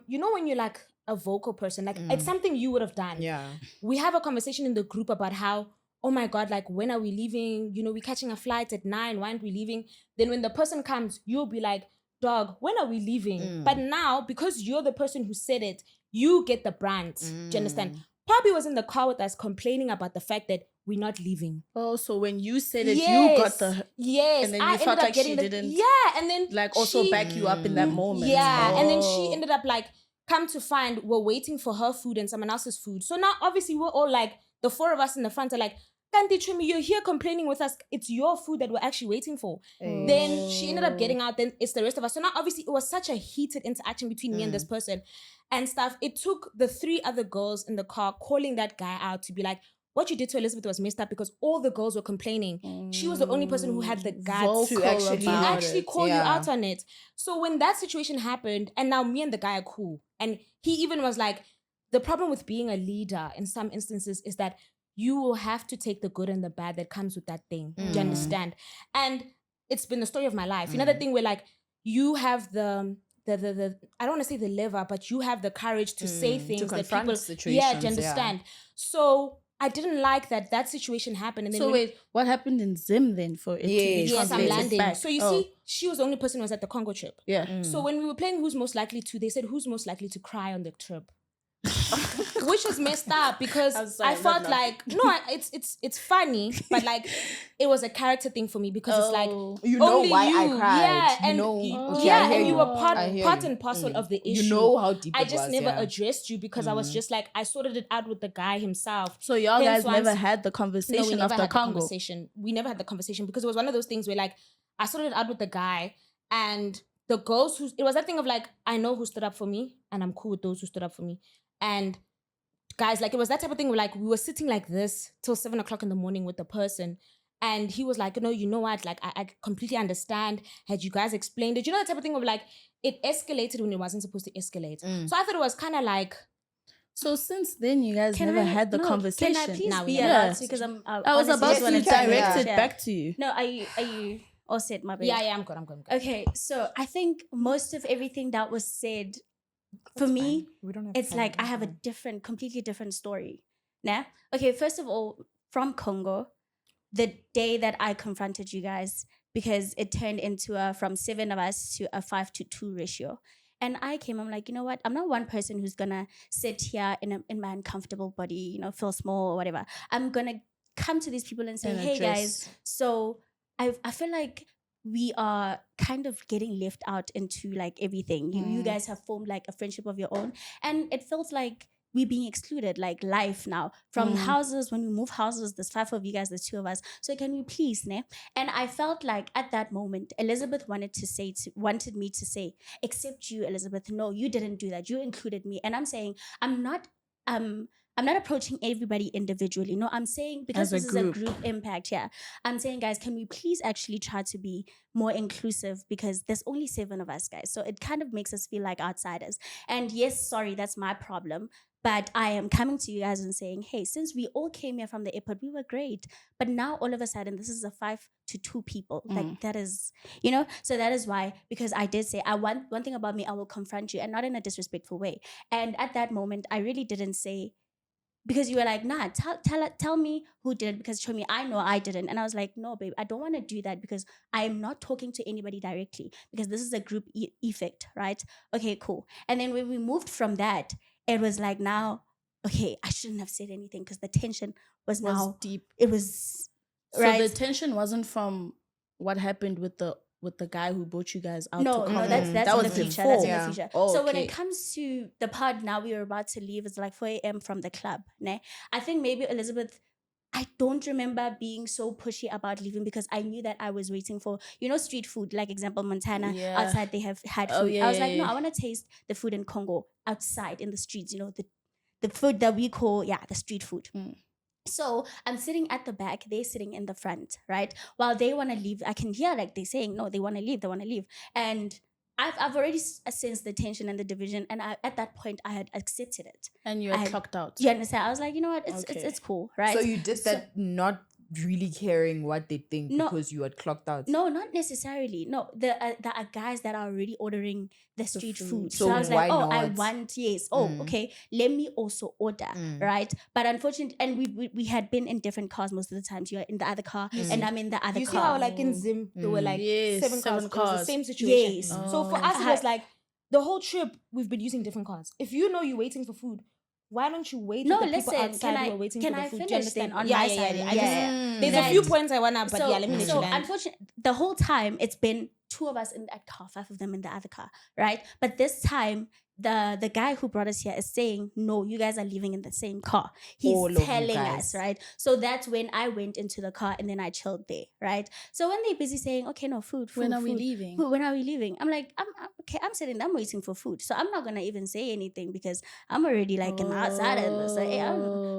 you know, when you're like a vocal person, like it's something you would have done. Yeah. We have a conversation in the group about how, oh my God, like when are we leaving? You know, we're catching a flight at 9. Why aren't we leaving? Then when the person comes, you'll be like, dog, when are we leaving? But now, because you're the person who said it, you get the brand. Do you understand? Parbie was in the car with us complaining about the fact that we're not leaving. Oh, so when you said it, you got the... Yes. And then you felt like she didn't... Yeah, and then... Like also back you up in that moment. Yeah, and then she ended up like, come to find we're waiting for her food and someone else's food. So now obviously we're all like, the 4 of us in the front are like, Kanti Chumi, you're here complaining with us. It's your food that we're actually waiting for. Then she ended up getting out. Then it's the rest of us. So now obviously it was such a heated interaction between me and this person and stuff. It took the 3 other girls in the car calling that guy out to be like, what you did to Eliizabath was messed up because all the girls were complaining. She was the only person who had the guts to actually call you out on it. So when that situation happened, and now me and the guy are cool. And he even was like, the problem with being a leader in some instances is that you will have to take the good and the bad that comes with that thing. Do you understand? And it's been the story of my life. You know that thing where like you have the I don't want to say the liver, but you have the courage to say things to that people situations, do you understand? So I didn't like that situation happened. And then so wait, what happened in Zim then for it to be yes, I'm landing. back? So you see, she was the only person who was at the Congo trip. Yeah. So when we were playing Who's Most Likely To, they said who's most likely to cry on the trip. which is messed up because I'm sorry, I I'm felt not like it's funny, but like it was a character thing for me because it's like You know only why I you, cried. yeah, You and know, okay, yeah, I hear and you you. were I hear part you. and parcel of the issue. You know how deep I it just was, never yeah. addressed you because I was just like I sorted it out with the guy himself. So y'all Hence guys why I'm never s- had the No, we conversation never after had the Congo. conversation. We never had the conversation because it was one of those things where like I sorted it out with the guy and the girls who it was that thing of like I know who stood up for me and I'm cool with those who stood up for me. And guys, like it was that type of thing where like we were sitting like this till 7:00 in the morning with the person. And he was like, no, you know what? Like, I completely understand. Had you guys explained it? You know, the type of thing of like, it escalated when it wasn't supposed to escalate. So I thought it was kind of like, So since then, you guys never had the conversation. Can I please Nah, we be never allowed had to? Because I was about Yes, to you can, direct yeah. it back to you. No, are you all set, my baby? yeah, I'm good. Okay, so I think most of everything that was said, for me, We don't have it's time, like I that's have a fine. completely different story. Nah? Okay, first of all, from Congo, the day that I confronted you guys, because it turned into from 7 of us to a 5-to-2 ratio. And I came, I'm like, you know what? I'm not one person who's gonna sit here in my uncomfortable body, you know, feel small or whatever. I'm gonna come to these people and say, And hey guys, address. so I feel like we are kind of getting left out into like everything. You guys have formed like a friendship of your own. And it feels like we're being excluded, like life now from houses. When we move houses, there's 5 of you guys, there's 2 of us. So can we please, ne? And I felt like at that moment, Eliizabath wanted me to say, except you, Eliizabath, no, you didn't do that. You included me. And I'm saying, I'm not approaching everybody individually. No, I'm saying because As a this is a group. group impact. Yeah, I'm saying, guys, can we please actually try to be more inclusive because there's only 7 of us, guys. So it kind of makes us feel like outsiders. And yes, sorry, that's my problem. But I am coming to you guys and saying, hey, since we all came here from the airport, we were great. But now all of a sudden, this is a 5-to-2 people. Like that is, you know. So that is why, because I did say, one thing about me, I will confront you, and not in a disrespectful way. And at that moment, I really didn't say, because you were like, nah, tell me who did it, because show me, I know I didn't. And I was like, no, babe, I don't want to do that because I am not talking to anybody directly because this is a group effect, right? Okay, cool. And then when we moved from that, it was like, now, okay, I shouldn't have said anything because the tension was now deep. It was So right. the tension wasn't from what happened with the guy who brought you guys out. No, to no, Congo. that's that in was the future. before. That's in Yeah. the future. Oh, So when okay. it comes to the part now we were about to leave, it's like 4 a.m. from the club. Ne? I think maybe Eliizabath, I don't remember being so pushy about leaving because I knew that I was waiting for, you know, street food, like example, Montana, Yeah. outside they have had food. Oh, yeah, I was yeah, like, no, yeah. I want to taste the food in Congo outside in the streets, you know, the food that we call, the street food. So I'm sitting at the back, they're sitting in the front, right? While they want to leave, I can hear like they're saying, no, they want to leave. And I've already sensed the tension and the division. And at that point, I had accepted it. And you had clocked out. You understand? I was like, you know what? Okay. It's cool, right? So you did that not really caring what they think No. because you had clocked out. No, not necessarily. No, there are guys that are already ordering the street food. So So I was like, why oh, I not? want, yes. Oh, okay. Let me also order, right? But unfortunately, and we had been in different cars most of the times. You're in the other car, and I'm in the other you see car. how like in Zim, there were like Yes, 7 cars. 7 It was the cars. same situation. Yes. So for us, it was like the whole trip, we've been using different cars. If you know you're waiting for food, why don't you wait No, for the people listen, outside who are waiting for the I food? Do you finish then understand? on yeah, my yeah, side? yeah. Yeah. There's a few points I wanna, but let me let you So land. unfortunately, the whole time it's been 2 of us in that car, 5 of them in the other car, right? But this time, the guy who brought us here is saying, no, you guys are living in the same car. He's All of you telling guys. us, right? So that's when I went into the car and then I chilled there, right? So when they're busy saying, okay, no, food, When are we food, leaving? food, when are we leaving? I'm like, I'm okay, I'm sitting there, I'm waiting for food. So I'm not gonna even say anything because I'm already like an outsider in this,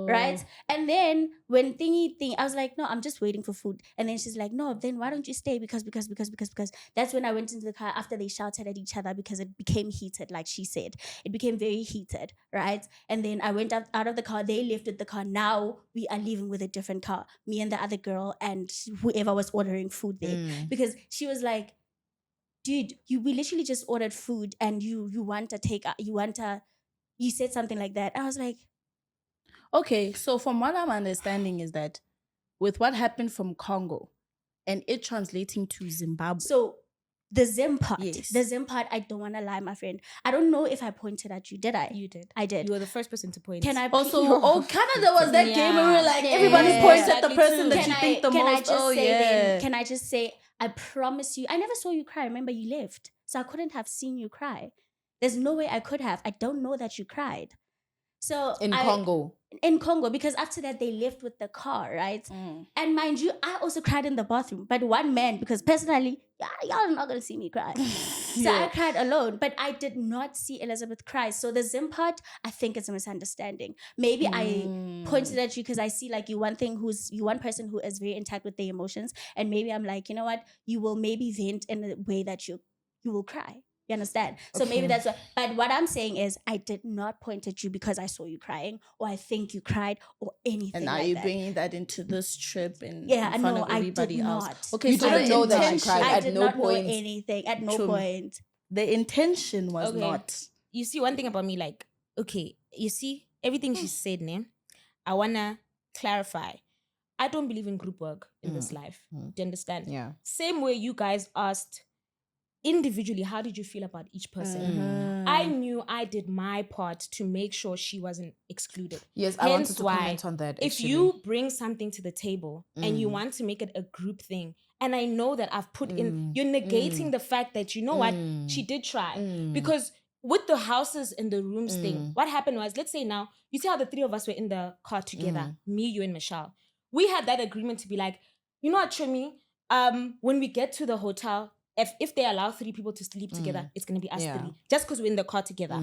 right? And then when thingy, I was like, no, I'm just waiting for food. And then she's like, no, then why don't you stay? Because that's when I went into the car after they shouted at each other because it became heated, like she said. It became very heated, right? And then I went out of the car, they lifted the car. Now we are leaving with a different car, me and the other girl and whoever was ordering food there. Because she was like, dude, we literally just ordered food and you said something like that. And I was like, Okay, so from what I'm understanding is that with what happened from Congo and it translating to Zimbabwe. so the Zim part. Yes. The Zim part, I don't want to lie, my friend. I don't know if I pointed at you. Did I? You did. I did. You were the first person to point. Can I Also, kind of there was that game where we were like, Yeah. everybody Yeah. points at the Exactly person true. that you think the can most. I just Oh, say yeah. then? Can I just say? I promise you, I never saw you cry. Remember, you left, so I couldn't have seen you cry. There's no way I could have. I don't know that you cried. So In Congo. in Congo, because after that they left with the car, right? Mm. And mind you, I also cried in the bathroom, but one man, because personally, y'all are not gonna see me cry. So I cried alone, but I did not see Eliizabath cry. So the Zim part, I think it's a misunderstanding. Maybe I pointed at you because I see like you one person who is very intact with their emotions, and maybe I'm like, you know what, you will maybe vent in a way that you will cry. You understand? So maybe that's what. But what I'm saying is, I did not point at you because I saw you crying, or I think you cried, or anything. And now like you're that. bringing that into this trip and Yeah, in front no, of I everybody did else. not. Okay, You so didn't the know that you intention, cried. I at did no not know point. anything. At no Chum. point. the intention was Okay. not. You see, one thing about me, like, okay, you see, everything she said, ne? I wanna clarify. I don't believe in group work in this life. Do you understand? Yeah. Same way you guys asked individually, how did you feel about each person? I knew I did my part to make sure she wasn't excluded. Yes, I wanted to why, comment on that. If Actually. you bring something to the table and you want to make it a group thing, and I know that I've put in, you're negating the fact that, you know what, she did try. Because with the houses and the rooms thing, what happened was, let's say now, you see how the three of us were in the car together, me, you, and Michelle. We had that agreement to be like, you know what, Chumi, when we get to the hotel, if they allow 3 people to sleep together, it's going to be us 3. Just because we're in the car together.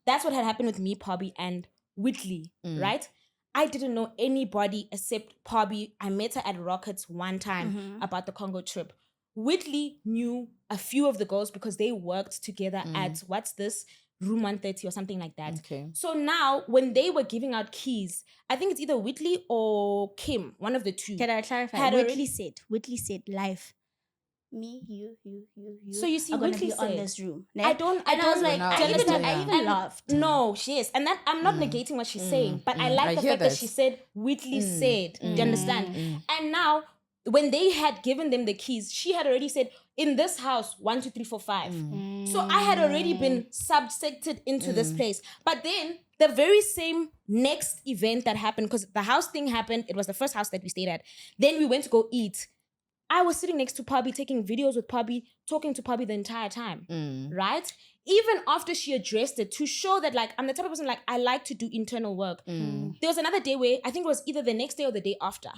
That's what had happened with me, Parbie, and Whitley, right? I didn't know anybody except Parbie. I met her at Rockets one time about the Congo trip. Whitley knew a few of the girls because they worked together at, what's this? Room 130 or something like that. Okay. So now, when they were giving out keys, I think it's either Whitley or Kim, one of the two. Can I clarify? Had Whitley said live. Me, you. So you see, are gonna Whitley be on said, this room. I don't, And I was like, We're not- I even laughed. No, she is. And that I'm not negating what she's saying, but I like I the hear fact that that. she said, Whitley said. Do you understand? And now, when they had given them the keys, she had already said, in this house, 1, 2, 3, 4, 5. So I had already been subsected into this place. But then, the very same next event that happened, because the house thing happened, it was the first house that we stayed at. Then we went to go eat. I was sitting next to Parbie, taking videos with Parbie, talking to Parbie the entire time, right? Even after she addressed it, to show that, like, I'm the type of person, like, I like to do internal work. There was another day where, I think it was either the next day or the day after,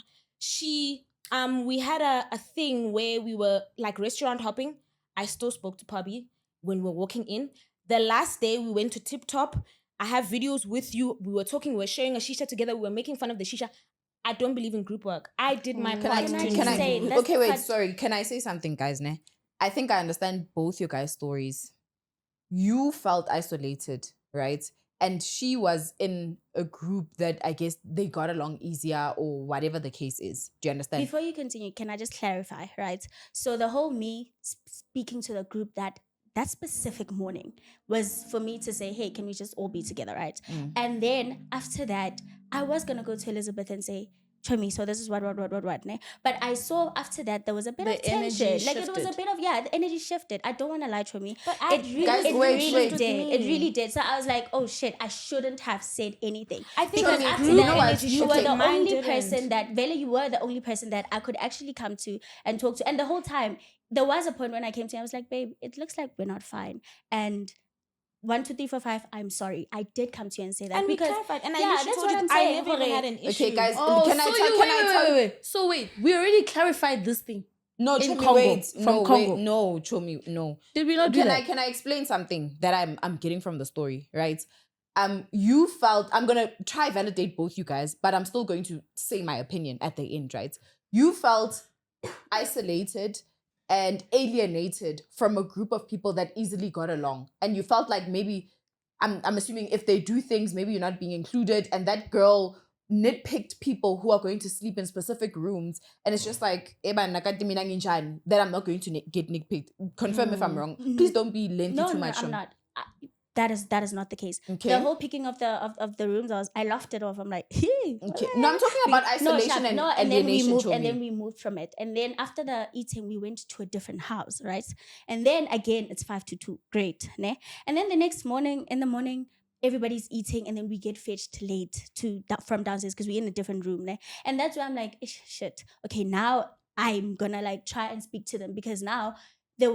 we had a thing where we were, like, restaurant hopping. I still spoke to Parbie when we were walking in. The last day, we went to Tip Top. I have videos with you. We were talking, we were sharing a shisha together. We were making fun of the shisha. I don't believe in group work. I did my part. Okay, wait, sorry. Can I say something, guys? Ne? I think I understand both your guys' stories. You felt isolated, right? And she was in a group that I guess they got along easier or whatever the case is. Do you understand? Before you continue, can I just clarify, right? So the whole me speaking to the group that specific morning was for me to say, hey, can we just all be together, right? And then after that, I was going to go to Eliizabath and say, Chomi, so this is what, ne? But I saw after that there was a bit of tension. Like it was a bit of, the energy shifted. I don't want to lie, Chomi. But Guys, wait. It really did. So I was like, oh shit, I shouldn't have said anything. I think because it was after group that, energy you were shifted. the Mine only didn't. person that, Vela, you were the only person that I could actually come to and talk to. And the whole time, there was a point when I came to you, I was like, babe, it looks like we're not fine. And 1, 2, 3, 4, 5, I'm sorry. I did come to you and say that. And because, we clarified. And I yeah, literally that's told what you I'm I saying. never even had an issue. Okay, guys, Oh, can I tell? wait. So wait, we already clarified this thing. No, in Chomi, Congo, wait. from No, Congo. wait. No, Chomi, no. Did we not do that? Can I explain something that I'm getting from the story, right? You felt, I'm gonna try validate both you guys, but I'm still going to say my opinion at the end, right? You felt isolated and alienated from a group of people that easily got along. And you felt like maybe, I'm assuming if they do things, maybe you're not being included. And that girl nitpicked people who are going to sleep in specific rooms. And it's just like, that I'm not going to get nitpicked. Confirm if I'm wrong. Please don't be lengthy too much. I'm not. that is not the case. Okay. The whole picking of the rooms, I laughed it off. I'm like, hey, Okay. No, I'm talking about isolation and alienation. and then we moved from it. And then after the eating, we went to a different house, right? And then again, it's 5 to 2. Great, ne? And then the next morning, in the morning, everybody's eating, and then we get fetched late from downstairs because we're in a different room, ne? And that's where I'm like, shit. Okay, now I'm gonna like try and speak to them, because now they're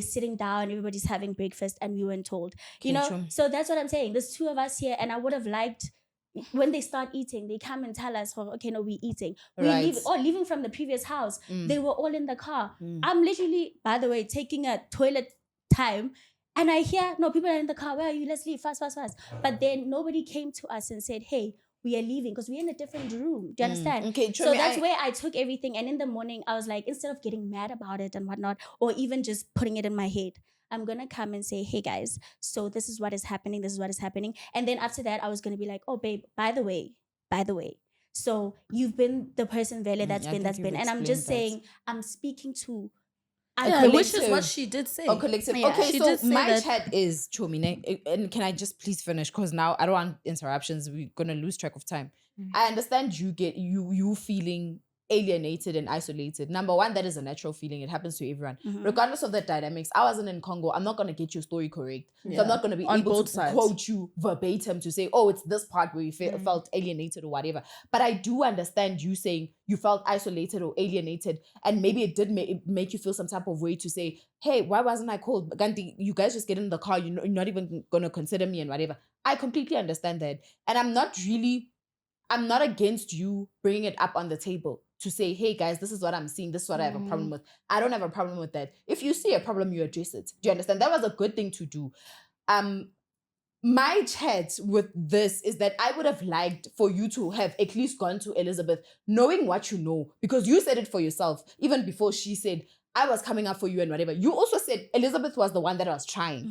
sitting down, everybody's having breakfast, and we weren't told, True. So that's what I'm saying. There's 2 of us here, and I would have liked when they start eating, they come and tell us, okay, no, we're eating. Right. Leaving from the previous house. They were all in the car. I'm literally, by the way, taking a toilet time, and I hear, no, people are in the car. Where are you? Let's leave fast. But then nobody came to us and said, hey, we are leaving, because we're in a different room. Do you understand? Okay, so that's where I took everything. And in the morning, I was like, instead of getting mad about it and whatnot, or even just putting it in my head, I'm going to come and say, hey guys, so this is what is happening. This is what is happening. And then after that, I was going to be like, oh babe, by the way, so you've been the person, Vele, that's been. And I'm just saying, I'm speaking to which is what she did say. A collective. Yeah. Okay, She so did say my that- chat is Chomine, and can I just please finish? Because now I don't want interruptions. We're gonna lose track of time. I understand you feeling alienated and isolated. Number one, that is a natural feeling. It happens to everyone. Regardless of the dynamics, I wasn't in Congo. I'm not going to get your story correct. So I'm not going to be On able both to sides. quote you verbatim to say, oh, it's this part where you felt alienated or whatever. But I do understand you saying you felt isolated or alienated. And maybe it did make you feel some type of way to say, hey, why wasn't I called? Gandhi, you guys just get in the car. You're not even going to consider me and whatever. I completely understand that. And I'm not against you bringing it up on the table to say, hey guys, this is what I'm seeing. This is what I have a problem with. I don't have a problem with that. If you see a problem, you address it. Do you understand? That was a good thing to do. My chat with this is that I would have liked for you to have at least gone to Eliizabath knowing what you know, because you said it for yourself even before she said, I was coming up for you and whatever. You also said Eliizabath was the one that was trying,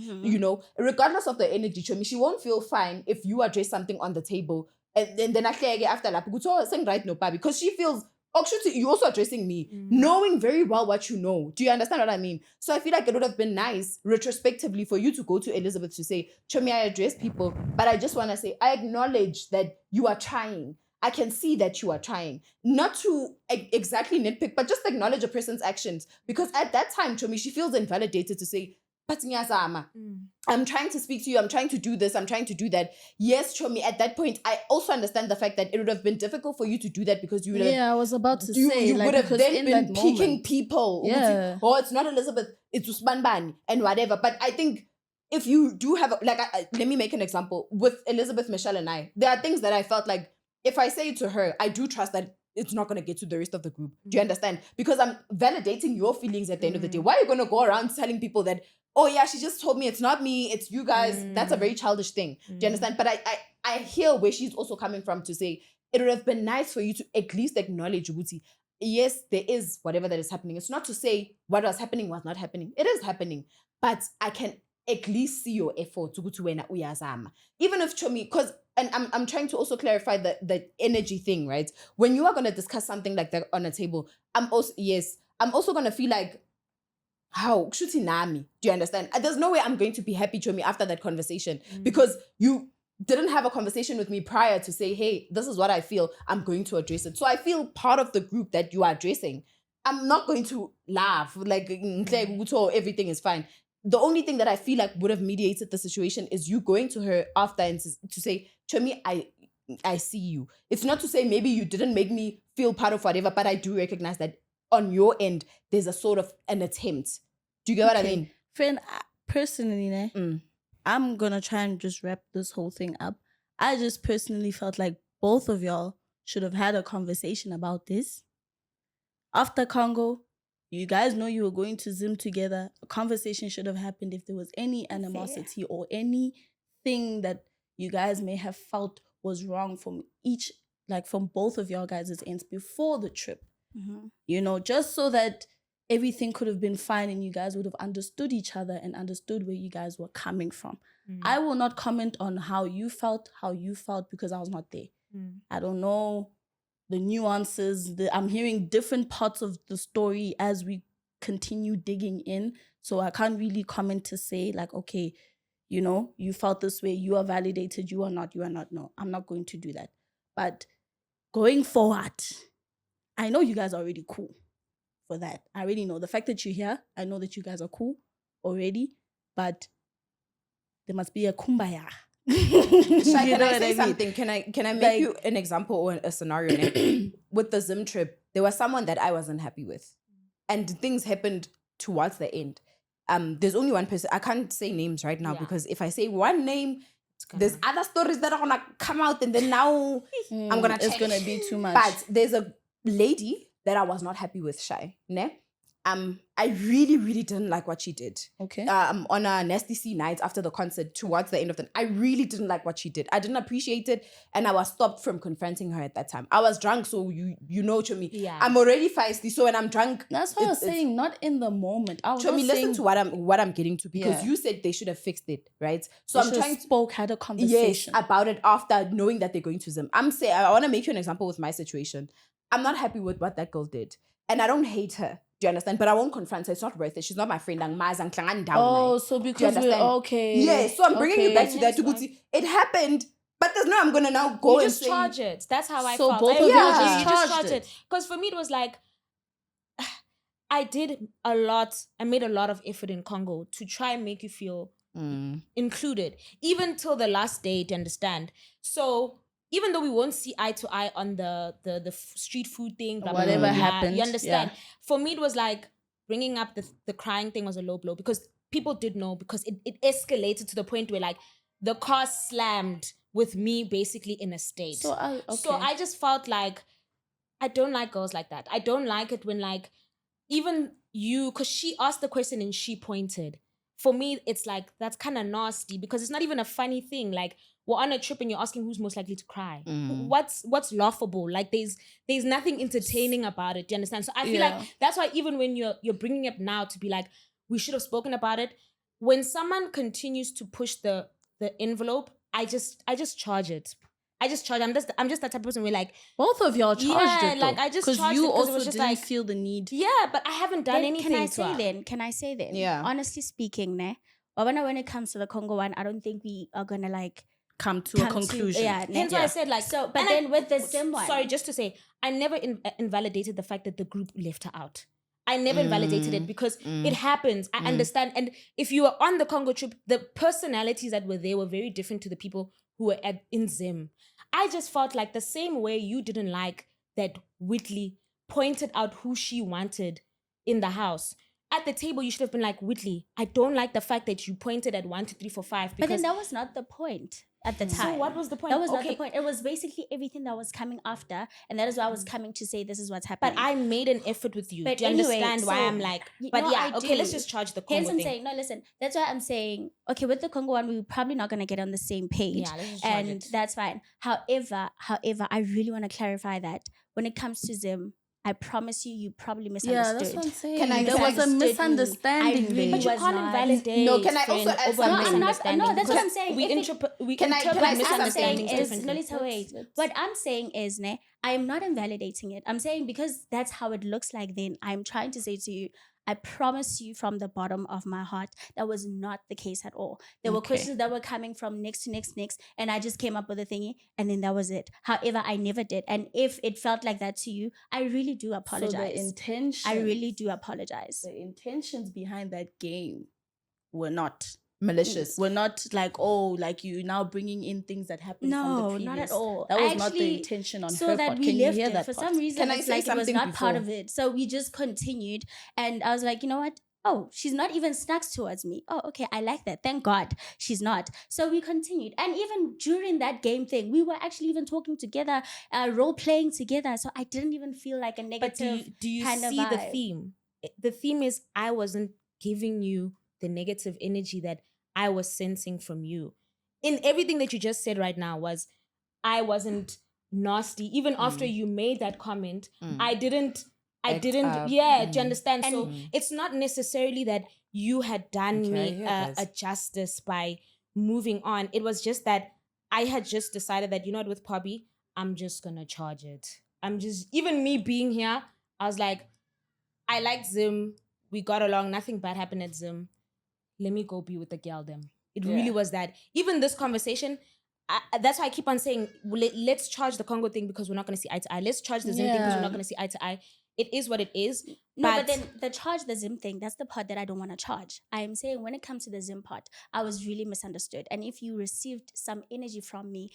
regardless of the energy. She won't feel fine if you address something on the table and then after that, saying right no, because she feels, actually, you're also addressing me, knowing very well what you know. Do you understand what I mean? So I feel like it would have been nice, retrospectively, for you to go to Eliizabath to say, Chomi, I address people, but I just want to say, I acknowledge that you are trying. I can see that you are trying. Not to exactly nitpick, but just acknowledge a person's actions. Because at that time, Chomi, she feels invalidated to say, I'm trying to speak to you. I'm trying to do this. I'm trying to do that. Yes, Chomi, at that point, I also understand the fact that it would have been difficult for you to do that because you would have... Yeah, I was about to say. You would have because then in been that picking moment- people. Yeah. Oh, it's not Eliizabath. It's Usman Bani and whatever. But I think if you do have... let me make an example. With Eliizabath, Michelle and I, there are things that I felt like if I say it to her, I do trust that it's not going to get to the rest of the group. Do you understand? Because I'm validating your feelings at the end of the day. Why are you going to go around telling people that, oh yeah, she just told me it's not me, it's you guys? That's a very childish thing. Do you understand? But I hear where she's also coming from to say, it would have been nice for you to at least acknowledge, Ubuti, yes, there is whatever that is happening. It's not to say what was happening was not happening. It is happening. But I can at least see your effort to go to wena uyazama. Even if Chomi, because and I'm trying to also clarify the energy thing, right? When you are going to discuss something like that on a table, I'm also going to feel like, how shuti nami? Do you understand? There's no way I'm going to be happy, Chomi, after that conversation because you didn't have a conversation with me prior to say, hey, this is what I feel. I'm going to address it. So I feel part of the group that you are addressing. I'm not going to laugh like everything is fine. The only thing that I feel like would have mediated the situation is you going to her after and to say, Chomi, I see you. It's not to say maybe you didn't make me feel part of whatever, but I do recognize that on your end, there's a sort of an attempt. Do you get what I mean? Friend, personally, I'm going to try and just wrap this whole thing up. I just personally felt like both of y'all should have had a conversation about this. After Congo, you guys know you were going to Zim together. A conversation should have happened if there was any animosity or anything that you guys may have felt was wrong from from both of your guys' ends before the trip. Just so that everything could have been fine and you guys would have understood each other and understood where you guys were coming from. I will not comment on how you felt because I was not there. I don't know the nuances. I'm hearing different parts of the story as we continue digging in. So I can't really comment to say like, okay, you know, you felt this way, you are validated, you are not. No, I'm not going to do that. But going forward, I know you guys are already cool for that. I already know. The fact that you're here, I know that you guys are cool already, but there must be a kumbaya. Shai, You can know I what say mean? something? Can I make Like- you an example or a scenario? Ne? With the Zim trip, there was someone that I wasn't happy with, and things happened towards the end. There's only one person. I can't say names right now Yeah. because if I say one name, It's gonna- there's other stories that are gonna come out, and then now I'm gonna. It's change. gonna be too much. But there's a lady that I was not happy with, Shai. Ne? I really, really didn't like what she did. Okay. On a Nasty C night after the concert, towards the end of the, I really didn't like what she did. I didn't appreciate it, and I was stopped from confronting her at that time. I was drunk, so you know, Chomi. Yeah. I'm already feisty, so when I'm drunk, That's what I was it's- saying. Not in the moment. I was Chomi, not listen saying to what I'm getting to, because Yeah. you said they should have fixed it, right? So they I'm should have trying to spoke, had a yes conversation. about it after knowing that they're going to Zim. I'm saying I want to make you an example with my situation. I'm not happy with what that girl did, and I don't hate her. Do you understand? But I won't confront her. It's not worth it. She's not my friend. Oh, so because we're understand? okay. Yeah, so I'm bringing you back to that. Hence why- Tuguti. It happened, but there's no I'm gonna now go You and just say charge it. That's how I So felt. both I of you agree with just you just charged charged it. Because for me, it was like, I did a lot. I made a lot of effort in Congo to try and make you feel included, even till the last day, to understand. So even though we won't see eye to eye on the street food thing, blah, blah, Whatever blah, blah, happened, you understand? yeah. For me, it was like bringing up the crying thing was a low blow, because people did know, because it escalated to the point where like the car slammed with me basically in a state. So So I just felt like I don't like girls like that. I don't like it when like even you, because she asked the question and she pointed. For me, it's like that's kind of nasty, because it's not even a funny thing. Like, we're on a trip and you're asking who's most likely to cry. What's laughable? Like there's nothing entertaining about it. Do you understand? So I feel Yeah. like that's why even when you're bringing it now to be like, we should have spoken about it. When someone continues to push the envelope, I just charge it. I just charge. I'm just that type of person where like, both of y'all charged Yeah, it. like, I just because charged you it 'cause it also was just didn't like- feel the need. yeah, but I haven't done Then anything. can I to say her. then? Can I say then? Yeah. Honestly speaking, ne, when it comes to the Congo one, I don't think we are gonna like Come to a conclusion. yeah, ne. Hence why I said like So, but and then with the Zim one, Sorry, just to say, I never invalidated the fact that the group left her out. I never invalidated it because it happens. I understand. And if you were on the Congo trip, the personalities that were there were very different to the people who were in Zim. I just felt like the same way you didn't like that Whitley pointed out who she wanted in the house. At the table, you should have been like, Whitley, I don't like the fact that you pointed at 1, 2, 3, 4, 5. but Because then that was not the point at the time. So what was the point? That was not Okay. the point. It was basically everything that was coming after, and that is why I was coming to say this is what's happening. But I made an effort with you. But Do you anyway, understand why so- I'm like? You But know, yeah, I okay. Let's do. just charge the Hence, Congo I'm thing. saying, no, listen, that's why I'm saying, okay, with the Congo one, we're probably not going to get on the same page. Yeah, let's just charge And it. that's fine. However, I really want to clarify that when it comes to Zim, I promise you, you probably misunderstood. Yeah, that's what I'm saying. Can I there was a misunderstood me. misunderstanding I really there. But you was can't not. invalidate. No, can I also friend add over something? No, I'm not. misunderstanding No, that's what I'm because saying. We If it- interpret. We Can I interpret say What I'm saying misunderstandings is, differently. no, let's wait. What I'm saying is, ne, I am not invalidating it. I'm saying because that's how it looks like. Then I'm trying to say to you, I promise you from the bottom of my heart, that was not the case at all. There were Okay. questions that were coming from next, and I just came up with a thingy, and then that was it. However, I never did. And if it felt like that to you, I really do So apologize. the intention. I really do apologize. The intentions behind that game were not malicious. We're not like, oh, like you now bringing in things that happened from the No, previous. not at all. That I was not the actually intention on so her that part. we Can you left hear it. that For part? some reason, Can I it's say like it was something not part before? of it. So we just continued, and I was like, you know what? Oh, she's not even snacks towards me. Oh, okay, I like that. Thank God she's not. So we continued, and even during that game thing, we were actually even talking together, role playing together. So I didn't even feel like a But negative. do you kind of see the vibe. theme? The theme is I wasn't giving you the negative energy that I was sensing from you. In everything that you just said right now was I wasn't nasty. Even after you made that comment, I didn't. Act up. Do you understand? So And- it's not necessarily that you had done Okay, I me hear a that. justice by moving on. It was just that I had just decided that, you know what, with Parbie, I'm just gonna charge it. Even me being here, I was like, I liked Zim. We got along. Nothing bad happened at Zim. Let me go be with the girl them. It really was that. Even this conversation, that's why I keep on saying, let's charge the Congo thing because we're not going to see eye to eye. Let's charge the Zim thing because we're not going to see eye to eye. It is what it is. No, but then the charge the Zim thing, that's the part that I don't want to charge. I am saying when it comes to the Zim part, I was really misunderstood. And if you received some energy from me,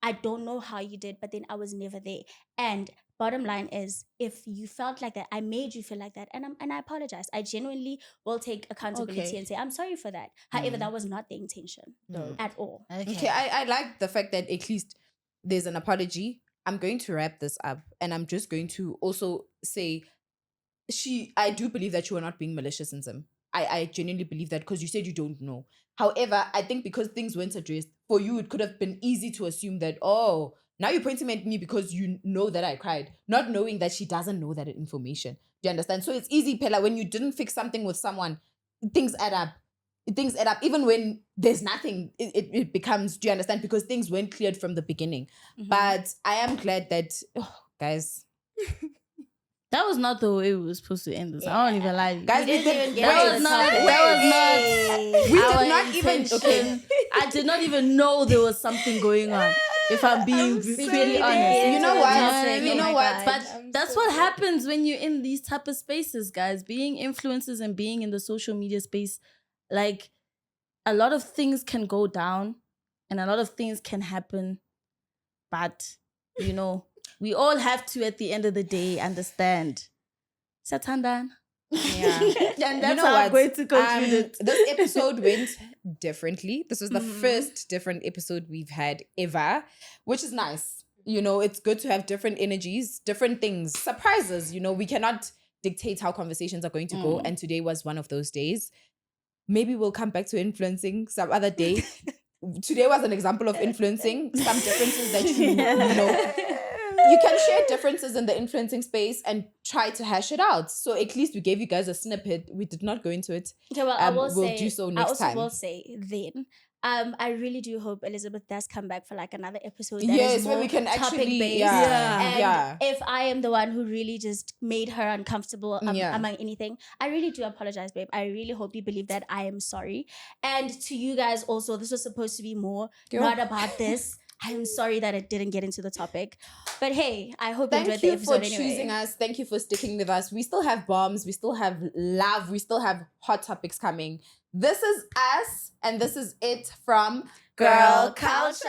I don't know how you did, but then I was never there. And bottom line is, if you felt like that, I made you feel like that, and I apologize. I genuinely will take accountability and say, I'm sorry for that. However, that was not the intention at all. Okay, I like the fact that at least there's an apology. I'm going to wrap this up, and I'm just going to also say, I do believe that you are not being malicious in Zim. I genuinely believe that because you said you don't know. However, I think because things weren't addressed, for you, it could have been easy to assume that, oh, now you're pointing at me because you know that I cried, not knowing that she doesn't know that information. Do you understand? So it's easy, Pella, when you didn't fix something with someone, things add up. Things add up. Even when there's nothing, it becomes, do you understand? Because things weren't cleared from the beginning. But I am glad that, guys... That was not the way we were supposed to end this. I don't even lie. Guys, we did that was not even okay. I did not even know there was something going on. If I'm being really honest. You know what? You know what? But that's what happens when you're in these type of spaces, guys. Being influencers and being in the social media space, like a lot of things can go down and a lot of things can happen. But, you know, we all have to, at the end of the day, understand. Satandan. Yeah. And that's how I'm going to conclude it. This episode went differently. This was the first different episode we've had ever, which is nice. You know, it's good to have different energies, different things, surprises. You know, we cannot dictate how conversations are going to go. And today was one of those days. Maybe we'll come back to influencing some other day. Today was an example of influencing, some differences that you know. You can share differences in the influencing space and try to hash it out. So at least we gave you guys a snippet. We did not go into it. Okay, well, we'll do so next time. I will say then, I really do hope Eliizabath does come back for like another episode. Yes, where we can actually, and if I am the one who really just made her uncomfortable among anything, I really do apologize, babe. I really hope you believe that I am sorry. And to you guys also, this was supposed to be more, not about this. I'm sorry that it didn't get into the topic. But hey, I hope you enjoyed the episode anyway. Thank you for choosing us. Thank you for sticking with us. We still have bombs. We still have love. We still have hot topics coming. This is us, and this is it from Girl Culture.